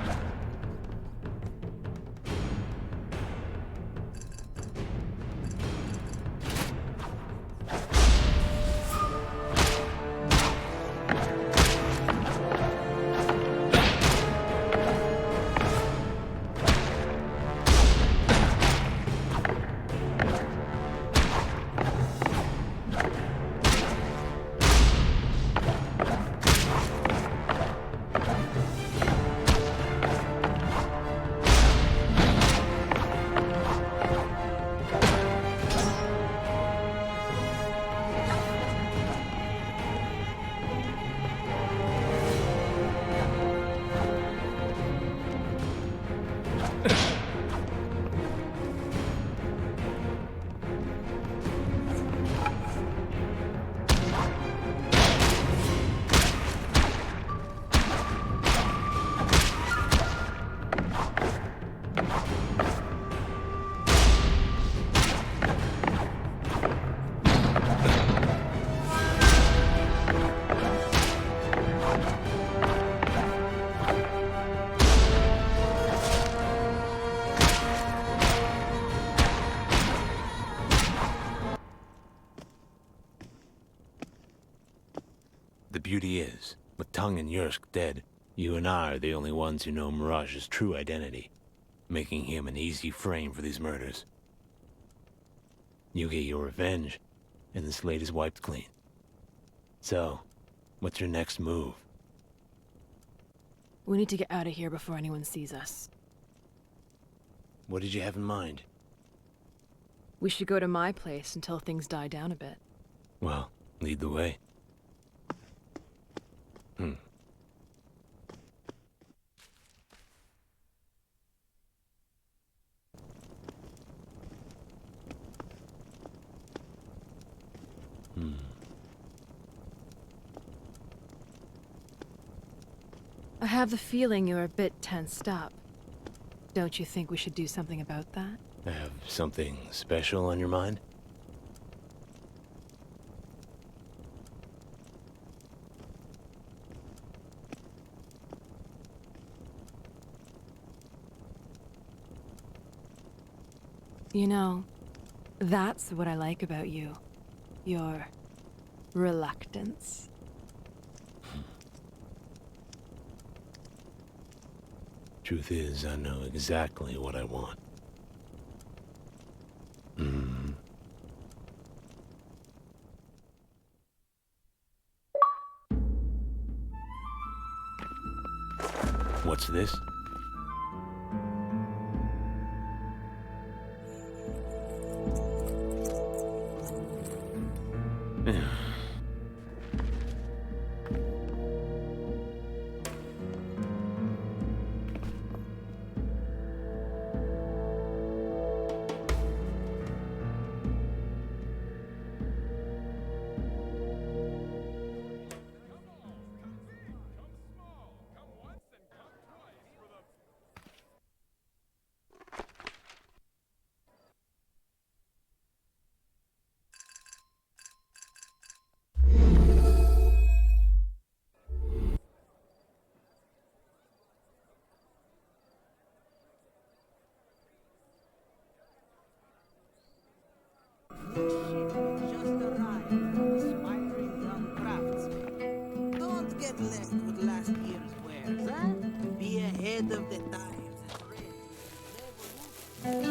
The beauty is, with Tung and Yursk dead, you and I are the only ones who know Mirage's true identity, making him an easy frame for these murders. You get your revenge, and the slate is wiped clean. So, what's your next move? We need to get out of here before anyone sees us. What did you have in mind? We should go to my place until things die down a bit. Well, lead the way. I have the feeling you're a bit tensed up. Don't you think we should do something about that? Have something special on your mind? You know, that's what I like about you. Your reluctance. Truth is, I know exactly what I want. What's this? of the times.